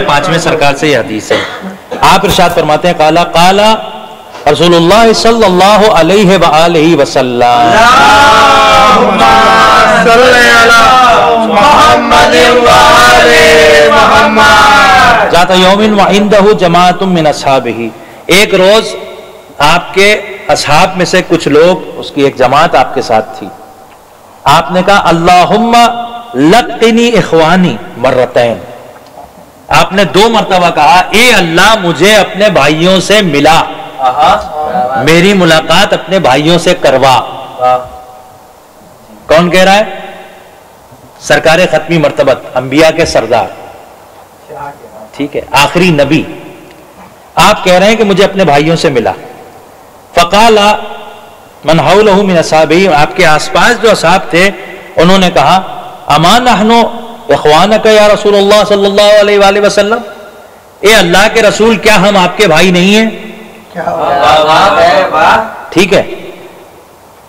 میں 5ویں سرکار سے یہ حدیث ہے. آپ ارشاد فرماتے ہیں قالا قالا رسول اللہ صلی اللہ علیہ وآلہ وسلم اللہم صلی علی محمد وآل محمد. ذات یوم وعندہ جماعت من اصحابہ، ایک روز آپ کے اصحاب میں سے کچھ لوگ، اس کی ایک جماعت آپ کے ساتھ تھی. آپ نے کہا اللہم لقنی اخوانی مرتین، آپ نے 2 مرتبہ کہا اے اللہ مجھے اپنے بھائیوں سے ملا، میری ملاقات اپنے بھائیوں سے کروا. کون کہہ رہا ہے؟ سرکار ختمی مرتبت، انبیاء کے سردار، ٹھیک ہے، آخری نبی. آپ کہہ رہے ہیں کہ مجھے اپنے بھائیوں سے ملا. فقال من حولہ من اصحابہ، آپ کے آس پاس جو اصحاب تھے انہوں نے کہا اما نحن اخوانک یا رسول اللہ صلی اللہ علیہ وآلہ وسلم، اے اللہ کے رسول کیا ہم آپ کے بھائی نہیں ہیں؟ ٹھیک ہے.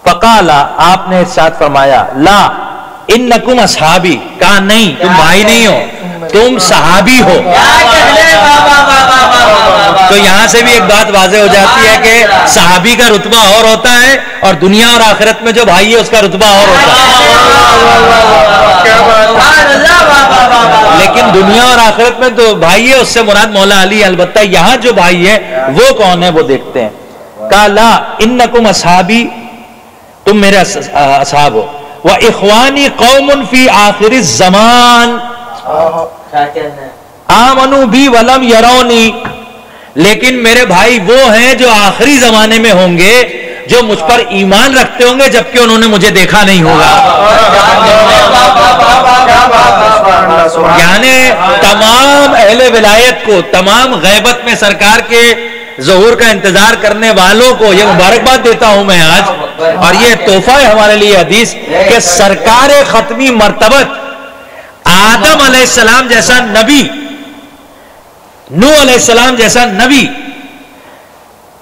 فقال، آپ نے ارشاد فرمایا لا انکم اصحابی، کہا نہیں تم بھائی نہیں ہو، تم صحابی ہو. تو یہاں سے بھی ایک بات واضح ہو جاتی ہے کہ صحابی کا رتبہ اور ہوتا ہے اور دنیا اور آخرت میں جو بھائی ہے اس کا رتبہ اور ہوتا ہے. لیکن دنیا اور آخرت میں تو بھائی ہے، اس سے مراد مولا علی. البتہ یہاں جو بھائی ہے وہ کون ہے وہ دیکھتے ہیں. کہا لا انکم اصحابی، تم میرے اصحاب ہو. وَإِخْوَانِي قَوْمٌ فِي آخِرِ الزَّمَانِ آمَنُوا بِي وَلَمْ يَرَوْنِي، لیکن میرے بھائی وہ ہیں جو آخری زمانے میں ہوں گے جو مجھ پر ایمان رکھتے ہوں گے جبکہ انہوں نے مجھے دیکھا نہیں ہوگا. یعنی تمام اہل ولایت کو، تمام غیبت میں سرکار کے ظہور کا انتظار کرنے والوں کو یہ مبارکباد دیتا ہوں میں آج، اور یہ تحفہ ہے ہمارے لیے حدیث کہ سرکار ختمی مرتبت آدم علیہ السلام جیسا نبی، نوح علیہ السلام جیسا نبی،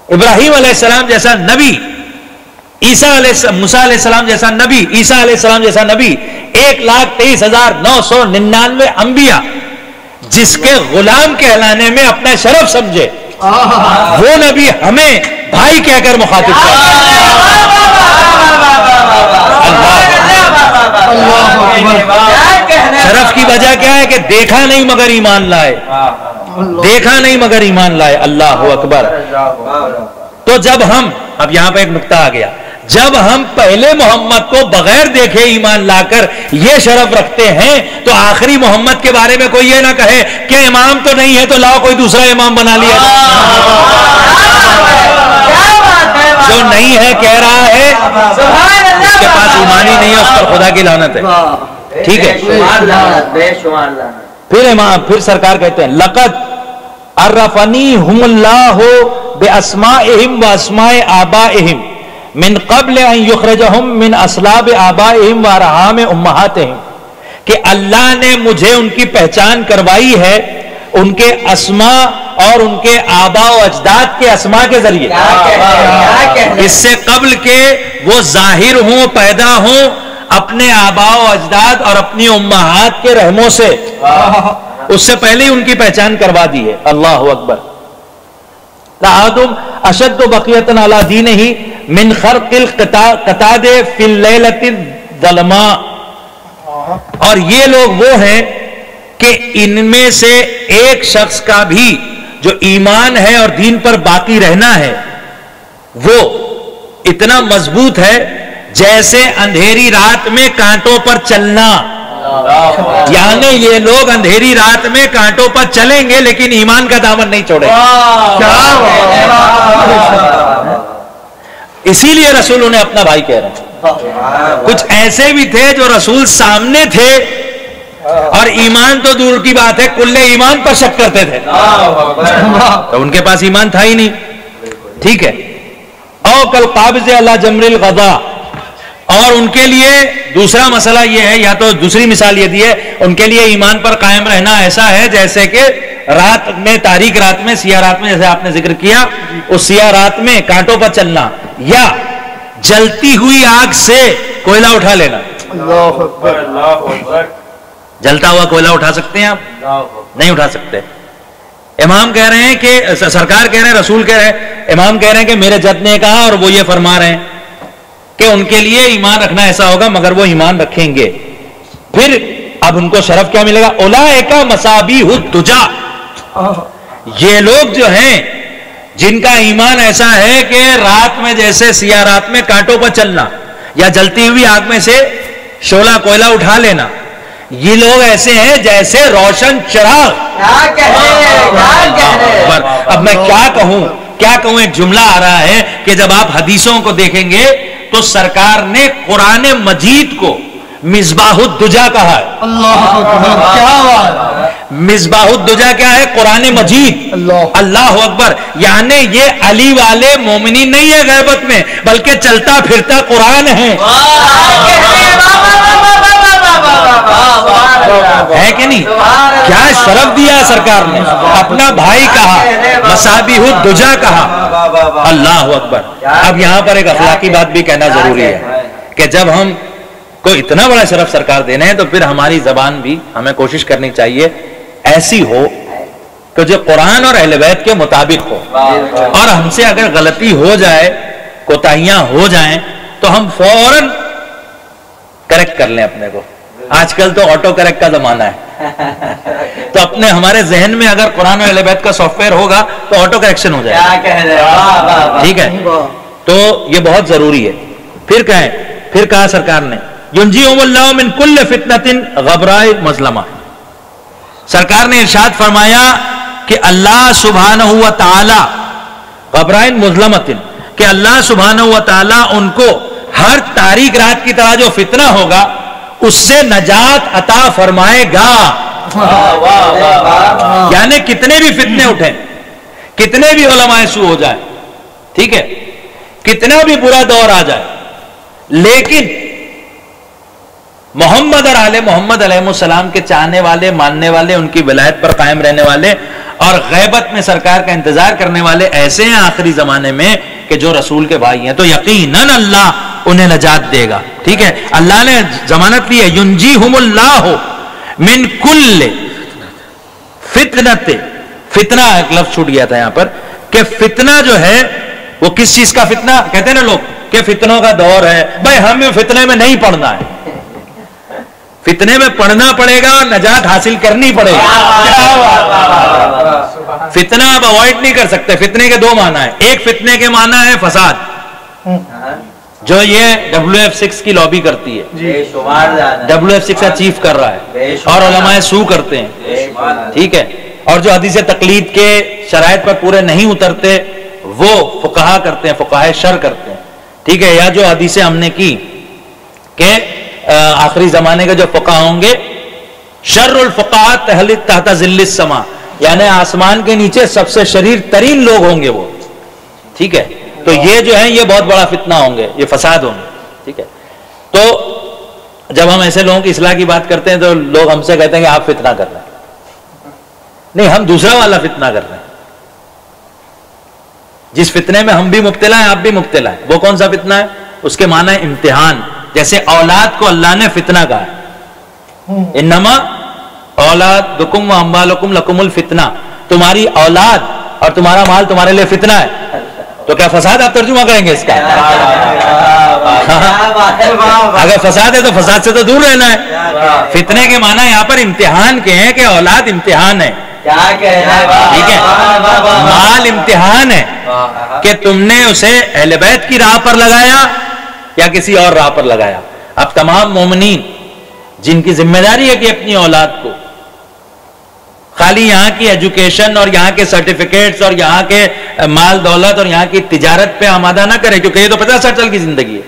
ابراہیم علیہ السلام جیسا نبی، موسیٰ علیہ السلام جیسا نبی، عیسیٰ علیہ السلام جیسا نبی، 1,23,999 انبیاء جس کے غلام کہلانے میں اپنا شرف سمجھے، وہ نبی ہمیں بھائی کہہ کر مخاطب کرتا ہے. شرف کی وجہ کیا ہے کہ دیکھا نہیں مگر ایمان لائے، دیکھا نہیں مگر ایمان لائے. اللہ اکبر. تو جب ہم، اب یہاں پہ ایک نقطہ آ گیا، جب ہم پہلے محمد کو بغیر دیکھے ایمان لا کر یہ شرف رکھتے ہیں تو آخری محمد کے بارے میں کوئی یہ نہ کہے کہ امام تو نہیں ہے تو لاؤ کوئی دوسرا امام بنا لیا. جو نہیں ہے کہہ رہا ہے اس کے پاس ایمان ہی نہیں ہے، اس پر خدا کی لعنت ہے. ٹھیک ہے. پھر سرکار کہتے ہیں لقد عرفنیہم اللہ باسمائہم واسماء آبائہم من قبل ان یخرجہم من اصلاب آبائہم وارحام امہاتہم، کہ اللہ نے مجھے ان کی پہچان کروائی ہے ان کے اسماء اور ان کے آبا و اجداد کے اسماء کے ذریعے، اس سے قبل کہ وہ ظاہر ہوں، پیدا ہوں اپنے آبا و اجداد اور اپنی امہات کے رحموں سے، اس سے پہلے ہی ان کی پہچان کروا دی ہے. اللہ اکبر. لآدم اشد بقیۃ علی دینہ من خرق القتاد فی اللیلۃ الظلماء. اور یہ لوگ وہ ہیں کہ ان میں سے ایک شخص کا بھی جو ایمان ہے اور دین پر باقی رہنا ہے وہ اتنا مضبوط ہے جیسے اندھیری رات میں کانٹوں پر چلنا. یعنی یہ لوگ اندھیری رات میں کانٹوں پر چلیں گے لیکن ایمان کا دامن نہیں چھوڑیں گے. اسی لیے رسول انہیں اپنا بھائی کہہ رہے ہیں. کچھ ایسے بھی تھے جو رسول سامنے تھے اور ایمان تو دور کی بات ہے کل ایمان پر شک کرتے تھے، تو ان کے پاس ایمان تھا ہی نہیں. ٹھیک ہے. او کل قابض علی جمر الغضا. اور ان کے لیے دوسرا مسئلہ یہ ہے، یا تو دوسری مثال یہ دی ہے، ان کے لیے ایمان پر قائم رہنا ایسا ہے جیسے کہ رات میں، تاریک رات میں، سیاہ رات میں، جیسے آپ نے ذکر کیا، اس سیاہ رات میں کانٹوں پر چلنا، یا جلتی ہوئی آگ سے کوئلہ اٹھا لینا. جلتا ہوا کوئلہ اٹھا سکتے ہیں آپ؟ نہیں اٹھا سکتے. امام کہہ رہے ہیں کہ سرکار کہہ رہے ہیں، رسول کہہ رہے ہیں، امام کہہ رہے ہیں کہ میرے جد نے کہا، اور وہ یہ فرما رہے ہیں کہ ان کے لیے ایمان رکھنا ایسا ہوگا مگر وہ ایمان رکھیں گے. پھر اب ان کو شرف کیا ملے گا؟ اولئک مصابیح الدجا، یہ لوگ جو ہیں جن کا ایمان ایسا ہے کہ رات میں جیسے سیاہ رات میں کانٹوں پر چلنا یا جلتی ہوئی آگ میں سے شعلہ کوئلہ اٹھا لینا، یہ لوگ ایسے ہیں جیسے روشن چراغ. اب میں کیا کہوں، ایک جملہ آ رہا ہے کہ جب آپ حدیثوں کو دیکھیں گے تو سرکار نے قرآن مجید کو مصباح الدجا کہا ہے. مصباح الدجا کیا ہے؟ قرآن مجید. اللہ اکبر. یعنی یہ علی والے مومنین نہیں ہے غیبت میں، بلکہ چلتا پھرتا قرآن ہے. ہے کہ نہیں؟ کیا شرف دیا سرکار نے، اپنا بھائی کہا، مصابیح الدجا کہا. اللہ اکبر. اب یہاں پر ایک اخلاقی بات بھی کہنا ضروری ہے کہ جب ہم کو اتنا بڑا شرف سرکار دینے ہیں تو پھر ہماری زبان بھی ہمیں کوشش کرنی چاہیے ایسی ہو کہ جو قرآن اور اہل بیت کے مطابق ہو. اور ہم سے اگر غلطی ہو جائے، کوتاہیاں ہو جائیں تو ہم فوراً کریکٹ کر لیں اپنے کو. آج کل تو آٹو کریکٹ کا زمانہ ہے، تو اپنے ہمارے ذہن میں اگر قرآن و اہل بیت کا سافٹ ویئر ہوگا تو آٹو کریکشن ہو جائے گا. ٹھیک ہے، تو یہ بہت ضروری ہے. پھر کہا سرکار نے ینجیہم اللہ من کل فتنۃ غبراء مظلمہ. سرکار نے ارشاد فرمایا کہ اللہ سبحانہ و تعالی غبراء مظلمۃ، کہ اللہ سبحانہ و تعالی ان کو ہر تاریک رات کی طرح جو فتنہ ہوگا اس سے نجات عطا فرمائے گا. یعنی کتنے بھی فتنے اٹھیں، کتنے بھی علماء سو ہو جائے، ٹھیک ہے، کتنا بھی برا دور آ جائے، لیکن محمد اور آل محمد علیہ السلام کے چاہنے والے، ماننے والے، ان کی ولایت پر قائم رہنے والے اور غیبت میں سرکار کا انتظار کرنے والے ایسے ہیں آخری زمانے میں کہ جو رسول کے بھائی ہیں، تو یقیناً اللہ انہیں نجات دے گا. ٹھیک ہے، اللہ نے ضمانت لی ہے ینجیہم اللہ من کل فتنۃ. فتنہ ایک لفظ چھوٹ گیا تھا یہاں پر کہ فتنہ جو ہے وہ کس چیز کا فتنہ کہتے ہیں نا لوگ کہ فتنوں کا دور ہے. بھائی ہمیں فتنے میں نہیں پڑنا ہے، فتنے میں پڑھنا پڑے گا اور نجات حاصل کرنی پڑے گی. فتنہ آپ اوائڈ نہیں کر سکتے. فتنے کے دو معنی ہیں. ایک فتنے کے معنی ہے فساد، جو یہ WF6 کی لابی کرتی ہے، WF6 کا چیف کر رہا ہے اور علماء سو کرتے ہیں. ٹھیک ہے، اور جو حدیث تقلید کے شرائط پر پورے نہیں اترتے وہ فقہا کرتے ہیں، فقہائے شر کرتے ہیں. ٹھیک ہے، یا جو حدیثیں ہم نے کی کہ آخری زمانے کے جو فقہ ہوں گے، شر الفقہاء تحت ظل السماء، یعنی آسمان کے نیچے سب سے شریر ترین لوگ ہوں گے وہ. ٹھیک ہے، تو یہ جو ہے یہ بہت بڑا فتنہ ہوں گے، یہ فساد ہوں گے. ٹھیک ہے، تو جب ہم ایسے لوگوں کی اصلاح کی بات کرتے ہیں تو لوگ ہم سے کہتے ہیں کہ آپ فتنہ کر رہے ہیں. نہیں، ہم دوسرا والا فتنہ کر رہے ہیں. جس فتنے میں ہم بھی مبتلا ہیں، آپ بھی مبتلا ہیں. وہ کون سا فتنہ ہے؟ اس کے معنی ہے امتحان. جیسے اولاد کو اللہ نے فتنہ کہا ہے، انما اولادکم و اموالکم لکم الفتنہ. تمہاری اولاد اور تمہارا مال تمہارے لیے فتنہ ہے. تو کیا فساد آپ ترجمہ کریں گے اس کا؟ اگر فساد ہے تو فساد سے تو دور رہنا ہے. فتنے کے معنی یہاں پر امتحان کے ہیں کہ اولاد امتحان ہے. ٹھیک ہے، مال امتحان ہے کہ تم نے اسے اہل بیت کی راہ پر لگایا یا کسی اور راہ پر لگایا. اب تمام مومنین جن کی ذمہ داری ہے کہ اپنی اولاد کو خالی یہاں کی ایجوکیشن اور یہاں کے سرٹیفکیٹس اور یہاں کے مال دولت اور یہاں کی تجارت پہ آمادہ نہ کرے، کیونکہ یہ تو 50-60 سال کی زندگی ہے.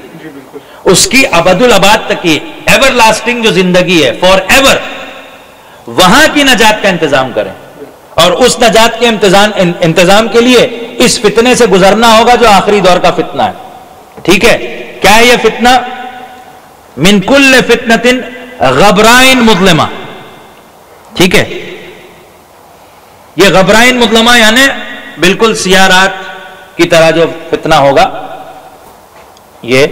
اس کی ابد الاباد تک کی ایور لاسٹنگ جو زندگی ہے، فار ایور، وہاں کی نجات کا انتظام کریں. اور اس نجات کے انتظام کے لیے اس فتنے سے گزرنا ہوگا جو آخری دور کا فتنہ ہے. ٹھیک ہے، کیا ہے یہ فتنہ؟ من کل فتنۃ غبراء مظلمہ. ٹھیک ہے، یہ غبراء مظلمہ یعنی بالکل سیاہ رات کی طرح جو فتنہ ہوگا یہ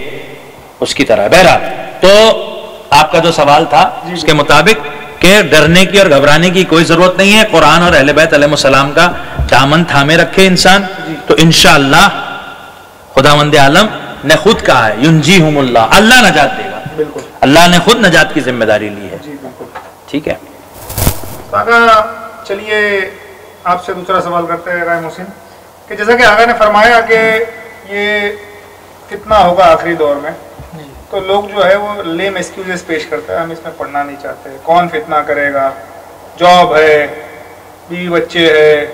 اس کی طرح. بہرحال تو آپ کا جو سوال تھا اس کے مطابق کہ ڈرنے کی اور گھبرانے کی کوئی ضرورت نہیں ہے. قرآن اور اہل بیت علیہ السلام کا دامن تھامے رکھے انسان تو انشاءاللہ خداوند عالم نے خود کہا ہے ینجیہم اللہ, اللہ نجات دے گا. بالکل اللہ نے خود نجات کی ذمہ داری لی ہے. جی بالکل. ٹھیک ہے. آقا چلیے آپ سے دوسرا سوال کرتے ہیں رائے محسن کہ جیسا کہ آقا نے فرمایا کہ یہ فتنہ ہوگا آخری دور میں, تو لوگ جو ہے وہ لیم ایکسکیوزز پیش کرتے ہیں, ہم اس میں پڑھنا نہیں چاہتے, کون فتنہ کرے گا, جاب ہے, بیوی بچے ہے,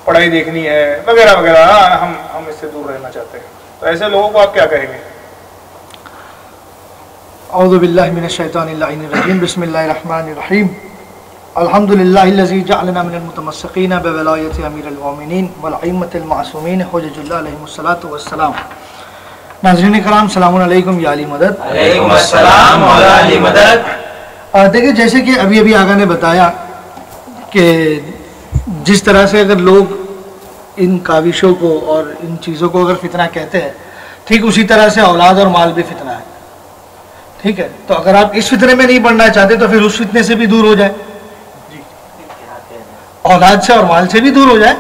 پڑھائی دیکھنی ہے وغیرہ وغیرہ, ہم اس سے دور رہنا چاہتے ہیں. تو ایسے لوگوں کو آپ کیا کہیں گے؟ اعوذ باللہ من الشیطان اللعین الرجیم, بسم اللہ الرحمن الرحیم. الحمدللہ الذی جعلنا من المتمسقین بولایت امیر المومنین والائمۃ المعصومین حجج اللہ علیہم الصلاۃ والسلام. ناظرین کرام السلام علیکم یا علی مدد. علیکم السلام مولا علی مدد. دیکھیں جیسے کہ ابھی آقا نے بتایا کہ جس طرح سے اگر لوگ ان کاوشوں کو اور ان چیزوں کو اگر فتنہ کہتے ہیں, ٹھیک اسی طرح سے اولاد اور مال بھی فتنہ ہے. ٹھیک ہے, تو اگر آپ اس فتنے میں نہیں پڑھنا چاہتے تو پھر اس فتنے سے بھی دور ہو جائے, اولاد سے اور مال سے بھی دور ہو جائے.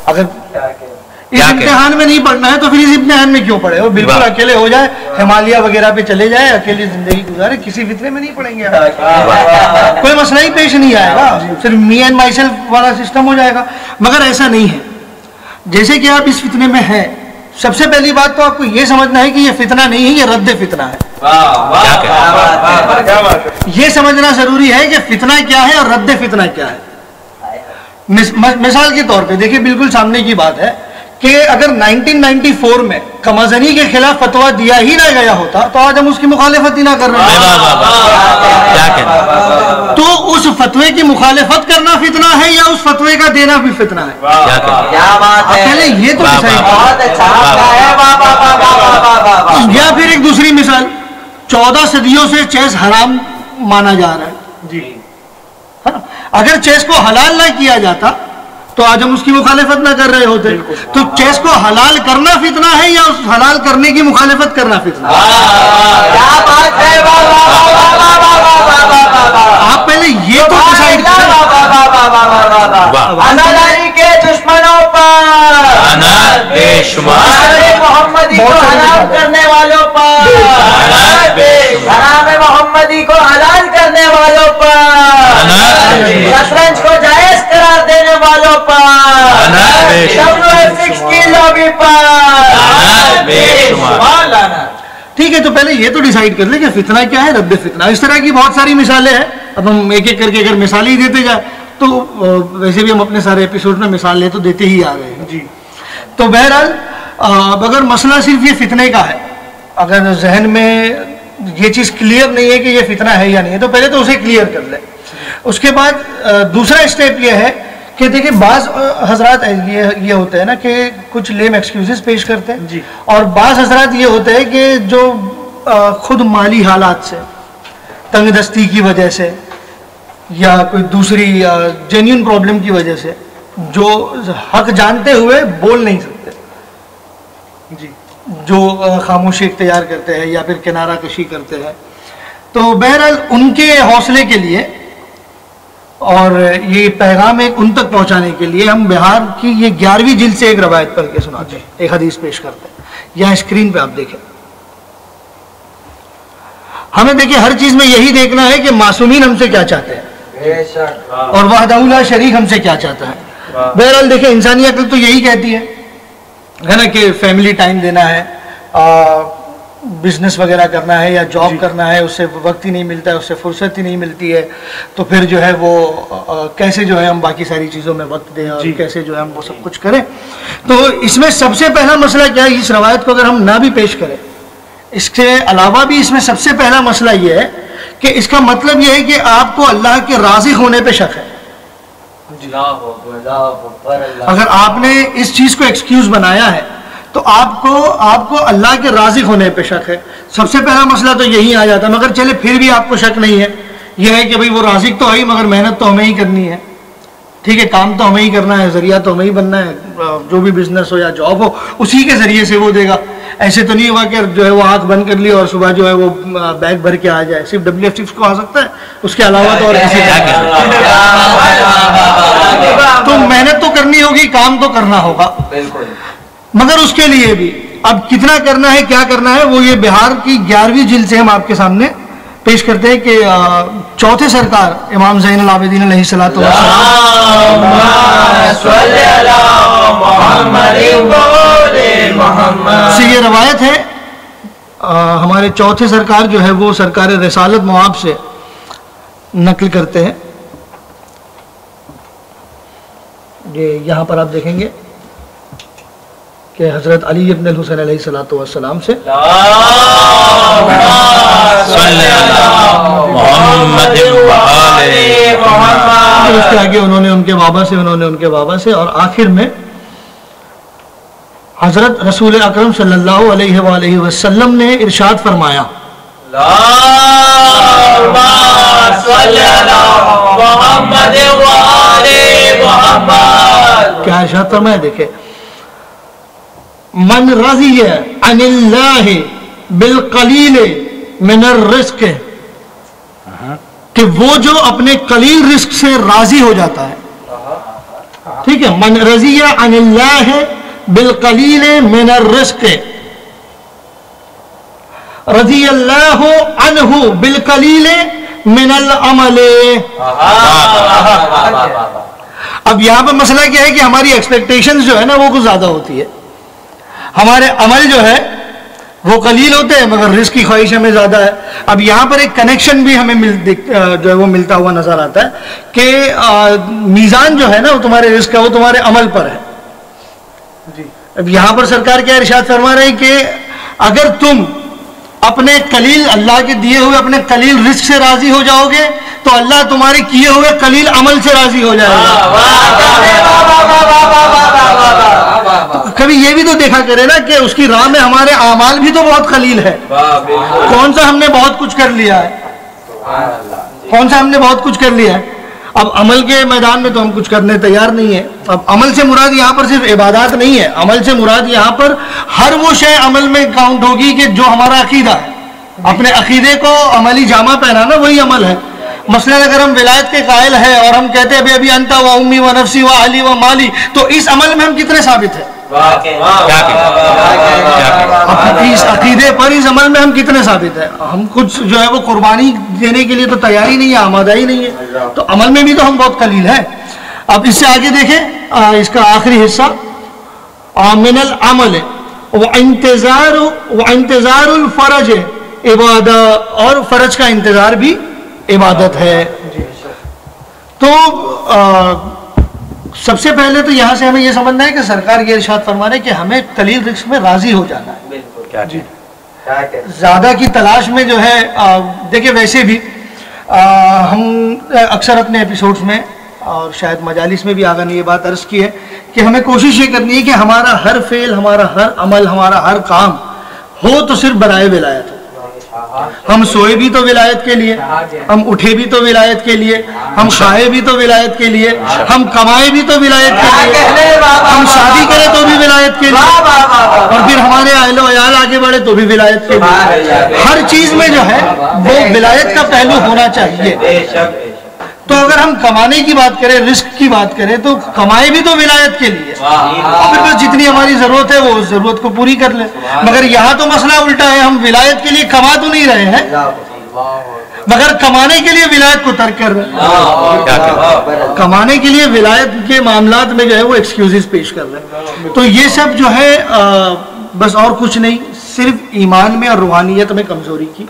اگر اس امتحان میں نہیں پڑھنا ہے تو پھر اس امتحان میں کیوں پڑھے, وہ بالکل اکیلے ہو جائے, ہمالیہ وغیرہ پہ چلے جائے, اکیلی زندگی گزارے, کسی فتنے میں نہیں پڑھیں گے, کوئی مسئلہ ہی پیش نہیں آئے گا, صرف می اینڈ مائی سیلف والا سسٹم ہو جائے گا. مگر ایسا نہیں ہے. جیسے کہ آپ اس فتنے میں ہیں, سب سے پہلی بات تو آپ کو یہ سمجھنا ہے کہ یہ فتنہ نہیں ہے, یہ رد فتنہ ہے. یہ سمجھنا ضروری ہے کہ فتنہ کیا ہے اور رد فتنہ کیا ہے. مثال کے طور پہ دیکھیں, بالکل سامنے کی بات ہے کہ اگر 1994 میں کمازنی کے خلاف فتویٰ دیا ہی نہ گیا ہوتا تو آج ہم اس کی مخالفت ہی نہ کر رہے ہیں. تو اس فتوے کی مخالفت کرنا فتنہ ہے یا اس فتوے کا دینا بھی فتنہ ہے؟ پہلے یہ تو یا پھر ایک دوسری مثال, 14 صدیوں سے چیس حرام مانا جا رہا ہے جی. اگر چیس کو حلال نہ کیا جاتا تو آج ہم اس کی مخالفت نہ کر رہے ہوتے. تو چیس کو حلال کرنا فتنہ ہے یا اس حلال کرنے کی مخالفت کرنا فتنہ ہے؟ آپ پہلے یہ تو ڈیسائیڈ کریں. کے دشمنوں پر, محمدی کو حلال کرنے والوں پر, حرام محمدی کو حلال کرنے والوں پر, شطرنج کو جائز قرار دینے والوں پر, WF6 کی لابی پر. ٹھیک ہے, تو پہلے یہ تو ڈیسائیڈ کر لیں کہ فتنہ کیا ہے, رد فتنہ. اس طرح کی بہت ساری مثالیں ہیں. اب ہم ایک ایک کر کے اگر مثالیں ہی دیتے جائیں تو ویسے بھی ہم اپنے سارے ایپیسوڈ میں مثالیں تو دیتے ہی آ رہے ہیں جی. تو بہرحال اگر مسئلہ صرف یہ فتنے کا ہے, اگر ذہن میں یہ چیز کلیئر نہیں ہے کہ یہ فتنہ ہے یا نہیں ہے, تو پہلے تو اسے کلیئر کر لیں. اس کے بعد دوسرا اسٹیپ یہ ہے کہ دیکھیں بعض حضرات یہ ہوتے ہیں نا کہ کچھ لیم ایکسکیوزز پیش کرتے ہیں جی, اور بعض حضرات یہ ہوتے ہیں کہ جو خود مالی حالات سے, تنگ دستی کی وجہ سے یا کوئی دوسری جینیون پرابلم کی وجہ سے جو حق جانتے ہوئے بول نہیں سکتے جی, جو خاموشی اختیار کرتے ہیں یا پھر کنارہ کشی کرتے ہیں. تو بہرحال ان کے حوصلے کے لیے اور یہ پیغام ایک ان تک پہنچانے کے لیے ہم بہار کی یہ 11ویں جلد سے ایک روایت پڑھ کے سناتے ہیں, ایک حدیث پیش کرتے ہیں. یہاں اسکرین پہ آپ دیکھیں. ہمیں دیکھیں ہر چیز میں یہی دیکھنا ہے کہ معصومین ہم سے کیا چاہتے ہیں اور وحدہ لا شریک ہم سے کیا چاہتا ہے. بہرحال دیکھیں انسانی عقل تو یہی کہتی ہے نا کہ فیملی ٹائم دینا ہے, بزنس وغیرہ کرنا ہے یا جاب کرنا ہے, اس سے وقت ہی نہیں ملتا ہے, اس سے فرصت ہی نہیں ملتی ہے, تو پھر جو ہے وہ کیسے جو ہے ہم باقی ساری چیزوں میں وقت دیں اور کیسے جو ہے ہم وہ سب کچھ کریں. تو اس میں سب سے پہلا مسئلہ کیا ہے, اس روایت کو اگر ہم نہ بھی پیش کریں, اس کے علاوہ بھی اس میں سب سے پہلا مسئلہ یہ ہے کہ اس کا مطلب یہ ہے کہ آپ کو اللہ کے راضی ہونے پہ شک ہے. اگر آپ نے اس چیز کو ایکسکیوز بنایا ہے تو آپ کو اللہ کے راضی ہونے پہ شک ہے. سب سے پہلا مسئلہ تو یہی آ جاتا ہے. مگر چلے پھر بھی آپ کو شک نہیں ہے, یہ ہے کہ بھئی وہ رازق تو ہے ہی مگر محنت تو ہمیں ہی کرنی ہے. ٹھیک ہے, کام تو ہمیں ہی کرنا ہے, ذریعہ تو ہمیں ہی بننا ہے, جو بھی بزنس ہو یا جاب ہو اسی کے ذریعے سے وہ دے گا. ایسے تو نہیں ہوا کہ جو ہے وہ آنکھ بند کر لی اور صبح جو ہے وہ بیگ بھر کے آ جائے. صرف WF6 کو آ سکتا ہے, اس کے علاوہ تو اور کسی تو محنت تو کرنی ہوگی, کام تو کرنا ہوگا, مگر اس کے لیے بھی اب کتنا کرنا ہے, کیا کرنا ہے, وہ یہ بہار کی 11ویں جلد سے ہم آپ کے سامنے پیش کرتے ہیں کہ چوتھے سرکار امام زین العابدین علیہ الصلوۃ والسلام سے یہ روایت ہے, ہمارے چوتھے سرکار جو ہے وہ سرکار رسالت مواب سے نقل کرتے ہیں. یہ یہاں پر آپ دیکھیں گے کہ حضرت علی ابن الحسین علیہ الصلوۃ والسلام سے اس کے آگے انہوں نے ان کے بابا سے, انہوں نے ان کے بابا سے, اور آخر میں حضرت رسول اکرم صلی اللہ علیہ وآلہ وسلم نے ارشاد فرمایا, کیا ارشاد فرمایا, دیکھیں, من رضی عن اللہ بالقلیل من الرزق, کہ وہ جو اپنے قلیل رزق سے راضی ہو جاتا ہے, ٹھیک ہے, من رضی عن اللہ بالقلیل من الرزق رضی اللہ عنہ بالقلیل من العمل. اب یہاں پہ مسئلہ کیا ہے کہ ہماری ایکسپیکٹیشنز جو ہے نا وہ کچھ زیادہ ہوتی ہے, ہمارے عمل جو ہے وہ قلیل ہوتے ہیں مگر رزق کی خواہش ہمیں زیادہ ہے. اب یہاں پر ایک کنیکشن بھی ہمیں جو ہے وہ ملتا ہوا نظر آتا ہے کہ میزان جو ہے نا وہ تمہارے رزق کا وہ تمہارے عمل پر ہے. اب یہاں پر سرکار کیا ارشاد فرما رہے ہیں کہ اگر تم اپنے قلیل اللہ کے دیے ہوئے اپنے قلیل رزق سے راضی ہو جاؤ گے تو اللہ تمہارے کیے ہوئے قلیل عمل سے راضی ہو جائے گا. کبھی یہ بھی تو دیکھا کرے نا کہ اس کی راہ میں ہمارے اعمال بھی تو بہت قلیل ہے. کون سا ہم نے بہت کچھ کر لیا ہے, کون سا ہم نے بہت کچھ کر لیا ہے. اب عمل کے میدان میں تو ہم کچھ کرنے تیار نہیں ہیں. اب عمل سے مراد یہاں پر صرف عبادات نہیں ہے, عمل سے مراد یہاں پر ہر وہ شے عمل میں کاؤنٹ ہوگی کہ جو ہمارا عقیدہ ہے, اپنے عقیدے کو عملی جامہ پہنانا وہی عمل ہے. مثلا اگر ہم ولایت کے قائل ہیں اور ہم کہتے ہیں ابھی انت و امی و نفسی و علی و مالی, تو اس عمل میں ہم کتنے ثابت ہیں, اس عقیدے پر اس عمل میں ہم کتنے ثابت ہیں. ہم کچھ جو ہے وہ قربانی دینے کے لیے تو تیاری نہیں ہے, آمادہ ہی نہیں ہے, تو عمل میں بھی تو ہم بہت قلیل ہیں. اب اس سے آگے دیکھیں اس کا آخری حصہ, من العمل وانتظار الفرج عبادت, اور فرج کا انتظار بھی عبادت ہے. تو سب سے پہلے تو یہاں سے ہمیں یہ سمجھنا ہے کہ سرکار یہ ارشاد فرما رہے کہ ہمیں قلیل رزق میں راضی ہو جانا ہے. جی, زیادہ کی تلاش میں جو ہے دیکھیں ویسے بھی ہم اکثر اپنے ایپیسوڈز میں اور شاید مجالس میں بھی آگے نے یہ بات عرض کی ہے کہ ہمیں کوشش یہ کرنی ہے کہ ہمارا ہر فعل, ہمارا ہر عمل, ہمارا ہر کام ہو تو صرف برائے ولایت ہو. ہم سوئے بھی تو ولایت کے لیے, ہم اٹھے بھی تو ولایت کے لیے, ہم کھائے بھی تو ولایت کے لیے, ہم کمائے بھی تو ولایت کے لیے, ہم شادی کرے تو بھی ولایت کے لیے, اور پھر ہمارے اہل و عیال آگے بڑھے تو بھی ولایت کے لیے. ہر چیز میں جو ہے وہ ولایت کا پہلو ہونا چاہیے. تو اگر ہم کمانے کی بات کریں, رزق کی بات کریں, تو کمائے بھی تو ولایت کے لیے, اور پھر بس جتنی ہماری ضرورت ہے وہ ضرورت کو پوری کر لیں. مگر یہاں تو مسئلہ الٹا ہے, ہم ولایت کے لیے کما تو نہیں رہے ہیں مگر کمانے کے لیے ولایت کو ترک کر رہے ہیں. کمانے کے لیے ولایت کے معاملات میں جو ہے وہ ایکسکیوزز پیش کر رہے ہیں. تو یہ سب جو ہے بس اور کچھ نہیں, صرف ایمان میں اور روحانیت میں کمزوری کی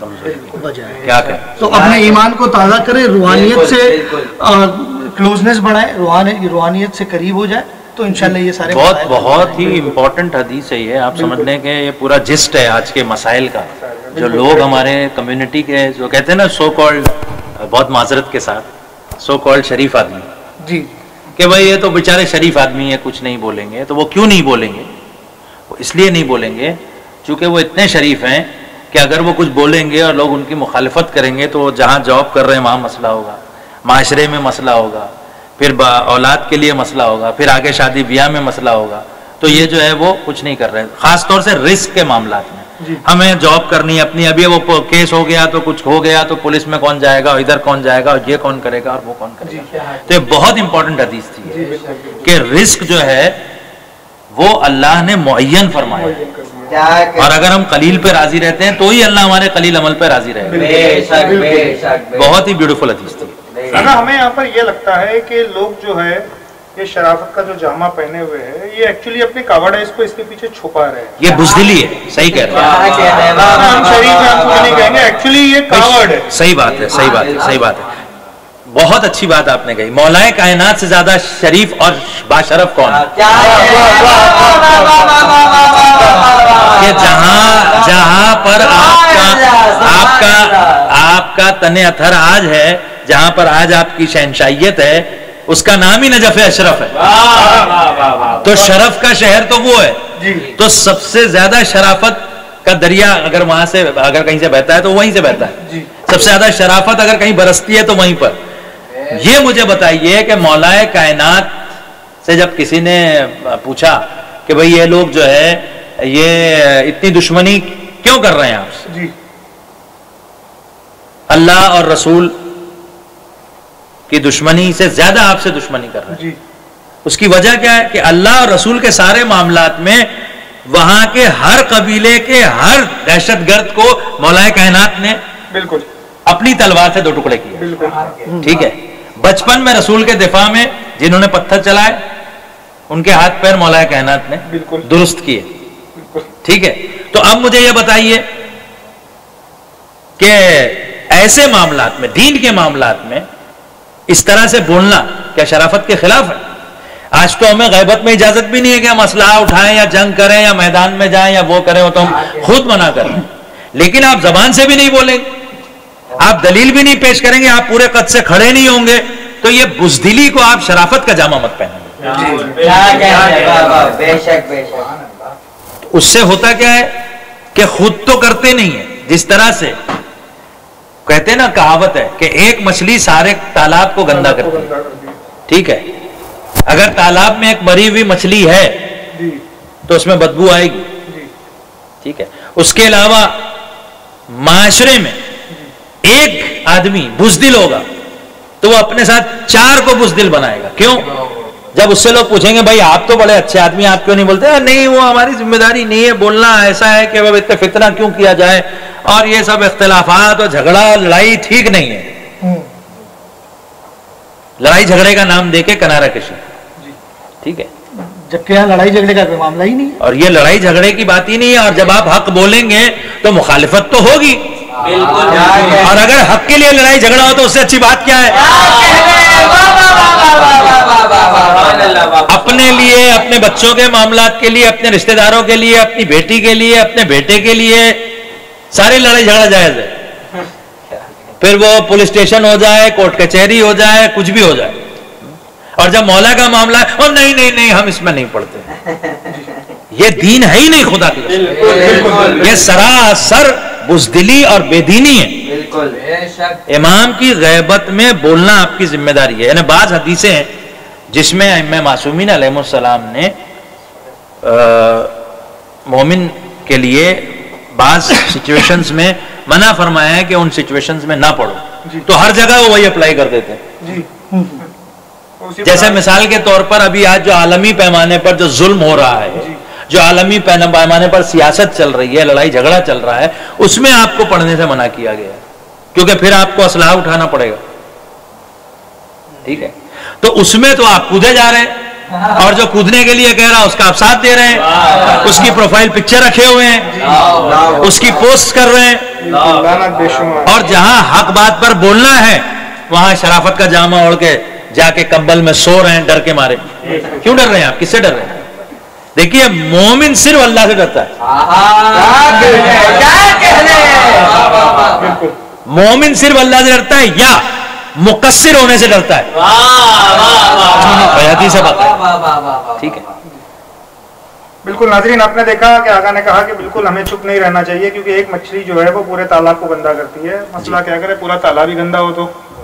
وجہ ہے. تو اپنے ایمان کو تازہ کریں, روحانیت سے کلوزنس بڑھائیں, روحانیت سے قریب ہو جائے, تو انشاءاللہ یہ سارے بہت ہی امپورٹنٹ حدیث ہے یہ. آپ سمجھ لیں کہ یہ پورا جسٹ ہے آج کے مسائل کا. جو لوگ ہمارے کمیونٹی کے جو کہتے ہیں نا سو کالڈ, بہت معذرت کے ساتھ, سو کالڈ شریف آدمی, جی, کہ بھائی یہ تو بیچارے شریف آدمی ہے, کچھ نہیں بولیں گے. تو وہ کیوں نہیں بولیں گے؟ وہ اس لیے نہیں بولیں گے چونکہ وہ اتنے شریف ہیں کہ اگر وہ کچھ بولیں گے اور لوگ ان کی مخالفت کریں گے تو جہاں جاب کر رہے ہیں وہاں مسئلہ ہوگا, معاشرے میں مسئلہ ہوگا, پھر اولاد کے لیے مسئلہ ہوگا, پھر آگے شادی بیاہ میں مسئلہ ہوگا. تو تو یہ جو ہے وہ کچھ نہیں کر رہے. خاص طور سے رسک کے معاملات میں ہمیں جاب کرنی اپنی, ابھی وہ کیس ہو گیا تو کچھ ہو گیا تو پولیس میں کون جائے گا, ادھر کون جائے گا, یہ کون کرے گا اور وہ کون کرے گا. تو یہ بہت امپورٹنٹ حدیث تھی کہ رزق جو ہے وہ اللہ نے معین فرمایا, اور اگر ہم قلیل پہ راضی رہتے ہیں تو ہی اللہ ہمارے قلیل عمل پہ راضی رہے گا. بہت ہی بیوٹیفل حدیث تھی. ہمیں یہاں پر یہ لگتا ہے کہ لوگ جو ہے یہ شرافت کا جو جامع پہنے ہوئے ہیں یہ ایکچولی اپنے کاوڑائز کو اس کے پیچھے چھپا رہے ہیں. یہ بزدلی ہے, صحیح کہہ رہے ہیں, ہم شریف ہیں, ہم کچھ نہیں کہیں گے, ایکچولی یہ کاوڑ ہے. صحیح بات ہے, صحیح بات ہے, صحیح بات ہے. بہت اچھی بات آپ نے کہی. مولا کائنات سے زیادہ شریف اور باشرف کون ہے؟ کہ جہاں پر آپ کا تن اتھر آج ہے, جہاں پر آج آپ کی شہنشاہیت ہے, اس کا نام ہی نجف اشرف ہے. تو شرف کا شہر تو وہ ہے. تو سب سے زیادہ شرافت کا دریا اگر وہاں سے اگر کہیں سے بہتا ہے تو وہیں سے بہتا ہے. سب سے زیادہ شرافت اگر کہیں برستی ہے تو وہیں پر. یہ مجھے بتائیے کہ مولا کائنات سے جب کسی نے پوچھا کہ بھئی یہ لوگ جو ہے یہ اتنی دشمنی کیوں کر رہے ہیں آپ سے, اللہ اور رسول کی دشمنی سے زیادہ آپ سے دشمنی کر رہے ہیں, اس کی وجہ کیا ہے کہ اللہ اور رسول کے سارے معاملات میں وہاں کے ہر قبیلے کے ہر دہشت گرد کو مولا کائنات نے بالکل اپنی تلوار سے 2 ٹکڑے کیے. ٹھیک ہے, بچپن میں رسول کے دفاع میں جنہوں نے پتھر چلائے ان کے ہاتھ پیر مولا کائنات نے درست کیے. ٹھیک ہے, تو اب مجھے یہ بتائیے کہ ایسے معاملات میں, دین کے معاملات میں اس طرح سے بولنا کیا شرافت کے خلاف ہے؟ آج تو ہمیں غیبت میں اجازت بھی نہیں ہے کہ ہم اسلحہ اٹھائیں یا جنگ کریں یا میدان میں جائیں یا وہ کریں, وہ تو ہم خود منع کر رہے ہیں. لیکن آپ زبان سے بھی نہیں بولیں گے, آپ دلیل بھی نہیں پیش کریں گے, آپ پورے قد سے کھڑے نہیں ہوں گے, تو یہ بزدلی کو آپ شرافت کا جامہ مت پہنیں. اس سے ہوتا کیا ہے کہ خود تو کرتے نہیں ہیں. جس طرح سے کہتے ہیں نا, کہاوت ہے کہ ایک مچھلی سارے تالاب کو گندا کرتی ہے. ٹھیک ہے, اگر تالاب میں ایک مری ہوئی مچھلی ہے تو اس میں بدبو آئے گی. ٹھیک ہے, اس کے علاوہ معاشرے میں ایک آدمی بزدل ہوگا تو وہ اپنے ساتھ 4 کو بزدل بنائے گا. کیوں؟ جب اس سے لوگ پوچھیں گے بھائی آپ تو بڑے اچھے آدمی, آپ کیوں نہیں بولتے؟ نہیں, وہ ہماری ذمہ داری نہیں ہے, بولنا ایسا ہے کہ وہ اتنا فتنہ کیوں کیا جائے, اور یہ سب اختلافات اور جھگڑا لڑائی ٹھیک نہیں ہے. لڑائی جھگڑے کا نام دے کے کنارہ کشی. ٹھیک ہے, جبکہ یہاں لڑائی جھگڑے کا کوئی معاملہ ہی نہیں ہے, اور یہ لڑائی جھگڑے کی بات ہی نہیں ہے. اور جب آپ حق بولیں گے تو مخالفت تو ہوگی, اور اگر حق کے لیے لڑائی جھگڑا ہو تو اس سے اچھی بات کیا ہے؟ اپنے لیے, اپنے بچوں کے معاملات کے لیے, اپنے رشتہ داروں کے لیے, اپنی بیٹی کے لیے, اپنے بیٹے کے لیے ساری لڑائی جھگڑا جائز ہے. پھر وہ پولیس اسٹیشن ہو جائے, کورٹ کچہری ہو جائے, کچھ بھی ہو جائے. اور جب مولا کا معاملہ ہے, اور نہیں ہم اس میں نہیں پڑھتے, یہ دین ہے ہی نہیں خدا کی قسم. یہ سراسر بزدلی اور بے دینی ہے. امام کی غیبت میں بولنا آپ کی ذمہ داری ہے. یعنی بعض حدیثیں ہیں جس میں ائمہ معصومین علیہ السلام نے مومن کے لیے بعض سچویشنز میں منع فرمایا ہے کہ ان سچویشنز میں نہ پڑھو. تو ہر جگہ وہ وہی اپلائی کر دیتے ہیں. جیسے مثال کے طور پر ابھی آج جو عالمی پیمانے پر جو ظلم ہو رہا ہے, جو عالمی پیمانے پر سیاست چل رہی ہے, لڑائی جھگڑا چل رہا ہے, اس میں آپ کو پڑھنے سے منع کیا گیا ہے, کیونکہ پھر آپ کو اسلحہ اٹھانا پڑے گا. ٹھیک ہے, تو اس میں تو آپ کودے جا رہے ہیں, اور جو کودنے کے لیے کہہ رہا اس کا آپ ساتھ دے رہے ہیں, اس کی پروفائل پکچر رکھے ہوئے ہیں, اس کی پوسٹ کر رہے ہیں. اور جہاں حق بات پر بولنا ہے وہاں شرافت کا جامہ اوڑھ کے جا کے کمبل میں سو رہے ہیں ڈر کے مارے. کیوں ڈر رہے ہیں آپ؟ کس سے ڈر رہے ہیں؟ دیکھیے, مومن صرف اللہ سے ڈرتا ہے. مومن صرف اللہ سے ڈرتا ہے یا مقصر ہونے سے ڈرتا ہے. حدیث سے بات ہے. ٹھیک ہے, بالکل. ناظرین, آپ نے دیکھا کہ آقا نے کہا کہ بالکل ہمیں چپ نہیں رہنا چاہیے, کیونکہ ایک مچھلی جو ہے وہ پورے تالاب کو گندا کرتی ہے. مسئلہ کیا کرے, پورا تالاب ہی گندا ہو تو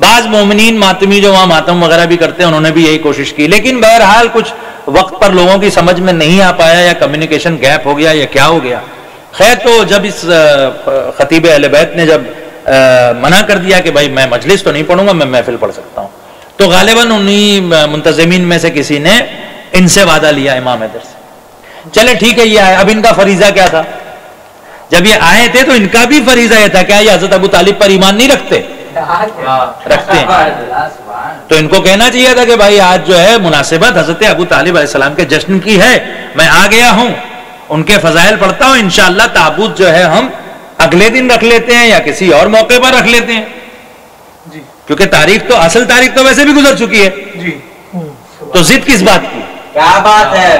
بعض مومنین ماتمی جو وہاں ماتم وغیرہ بھی کرتے ہیں انہوں نے بھی یہی کوشش کی، لیکن بہرحال کچھ وقت پر لوگوں کی سمجھ میں نہیں آ پایا یا کمیونیکیشن گیپ ہو گیا یا کیا ہو گیا. خیر تو جب اس خطیب اہل بیت نے جب منع کر دیا کہ بھائی میں مجلس تو نہیں پڑھوں گا، میں محفل پڑھ سکتا ہوں، تو غالباً انہی منتظمین میں سے کسی نے ان سے وعدہ لیا امام حیدر سے. چلے ٹھیک ہے یہ آئے. اب ان کا فریضہ کیا تھا؟ جب یہ آئے تھے تو ان کا بھی فریضہ یہ تھا، کیا یہ حضرت ابو طالب پر ایمان نہیں رکھتے؟ رکھتے ہیں. تو ان کو کہنا چاہیے تھا کہ بھائی آج جو ہے مناسبت حضرت ابو طالب علیہ السلام کے جشن کی ہے، میں آ گیا ہوں، ان کے فضائل پڑھتا ہوں، انشاءاللہ تابوت جو ہے ہم اگلے دن رکھ لیتے ہیں یا کسی اور موقع پر رکھ لیتے ہیں. کیونکہ اصل تاریخ تو ویسے بھی گزر چکی ہے، تو ضد کس بات کی؟ کیا بات ہے.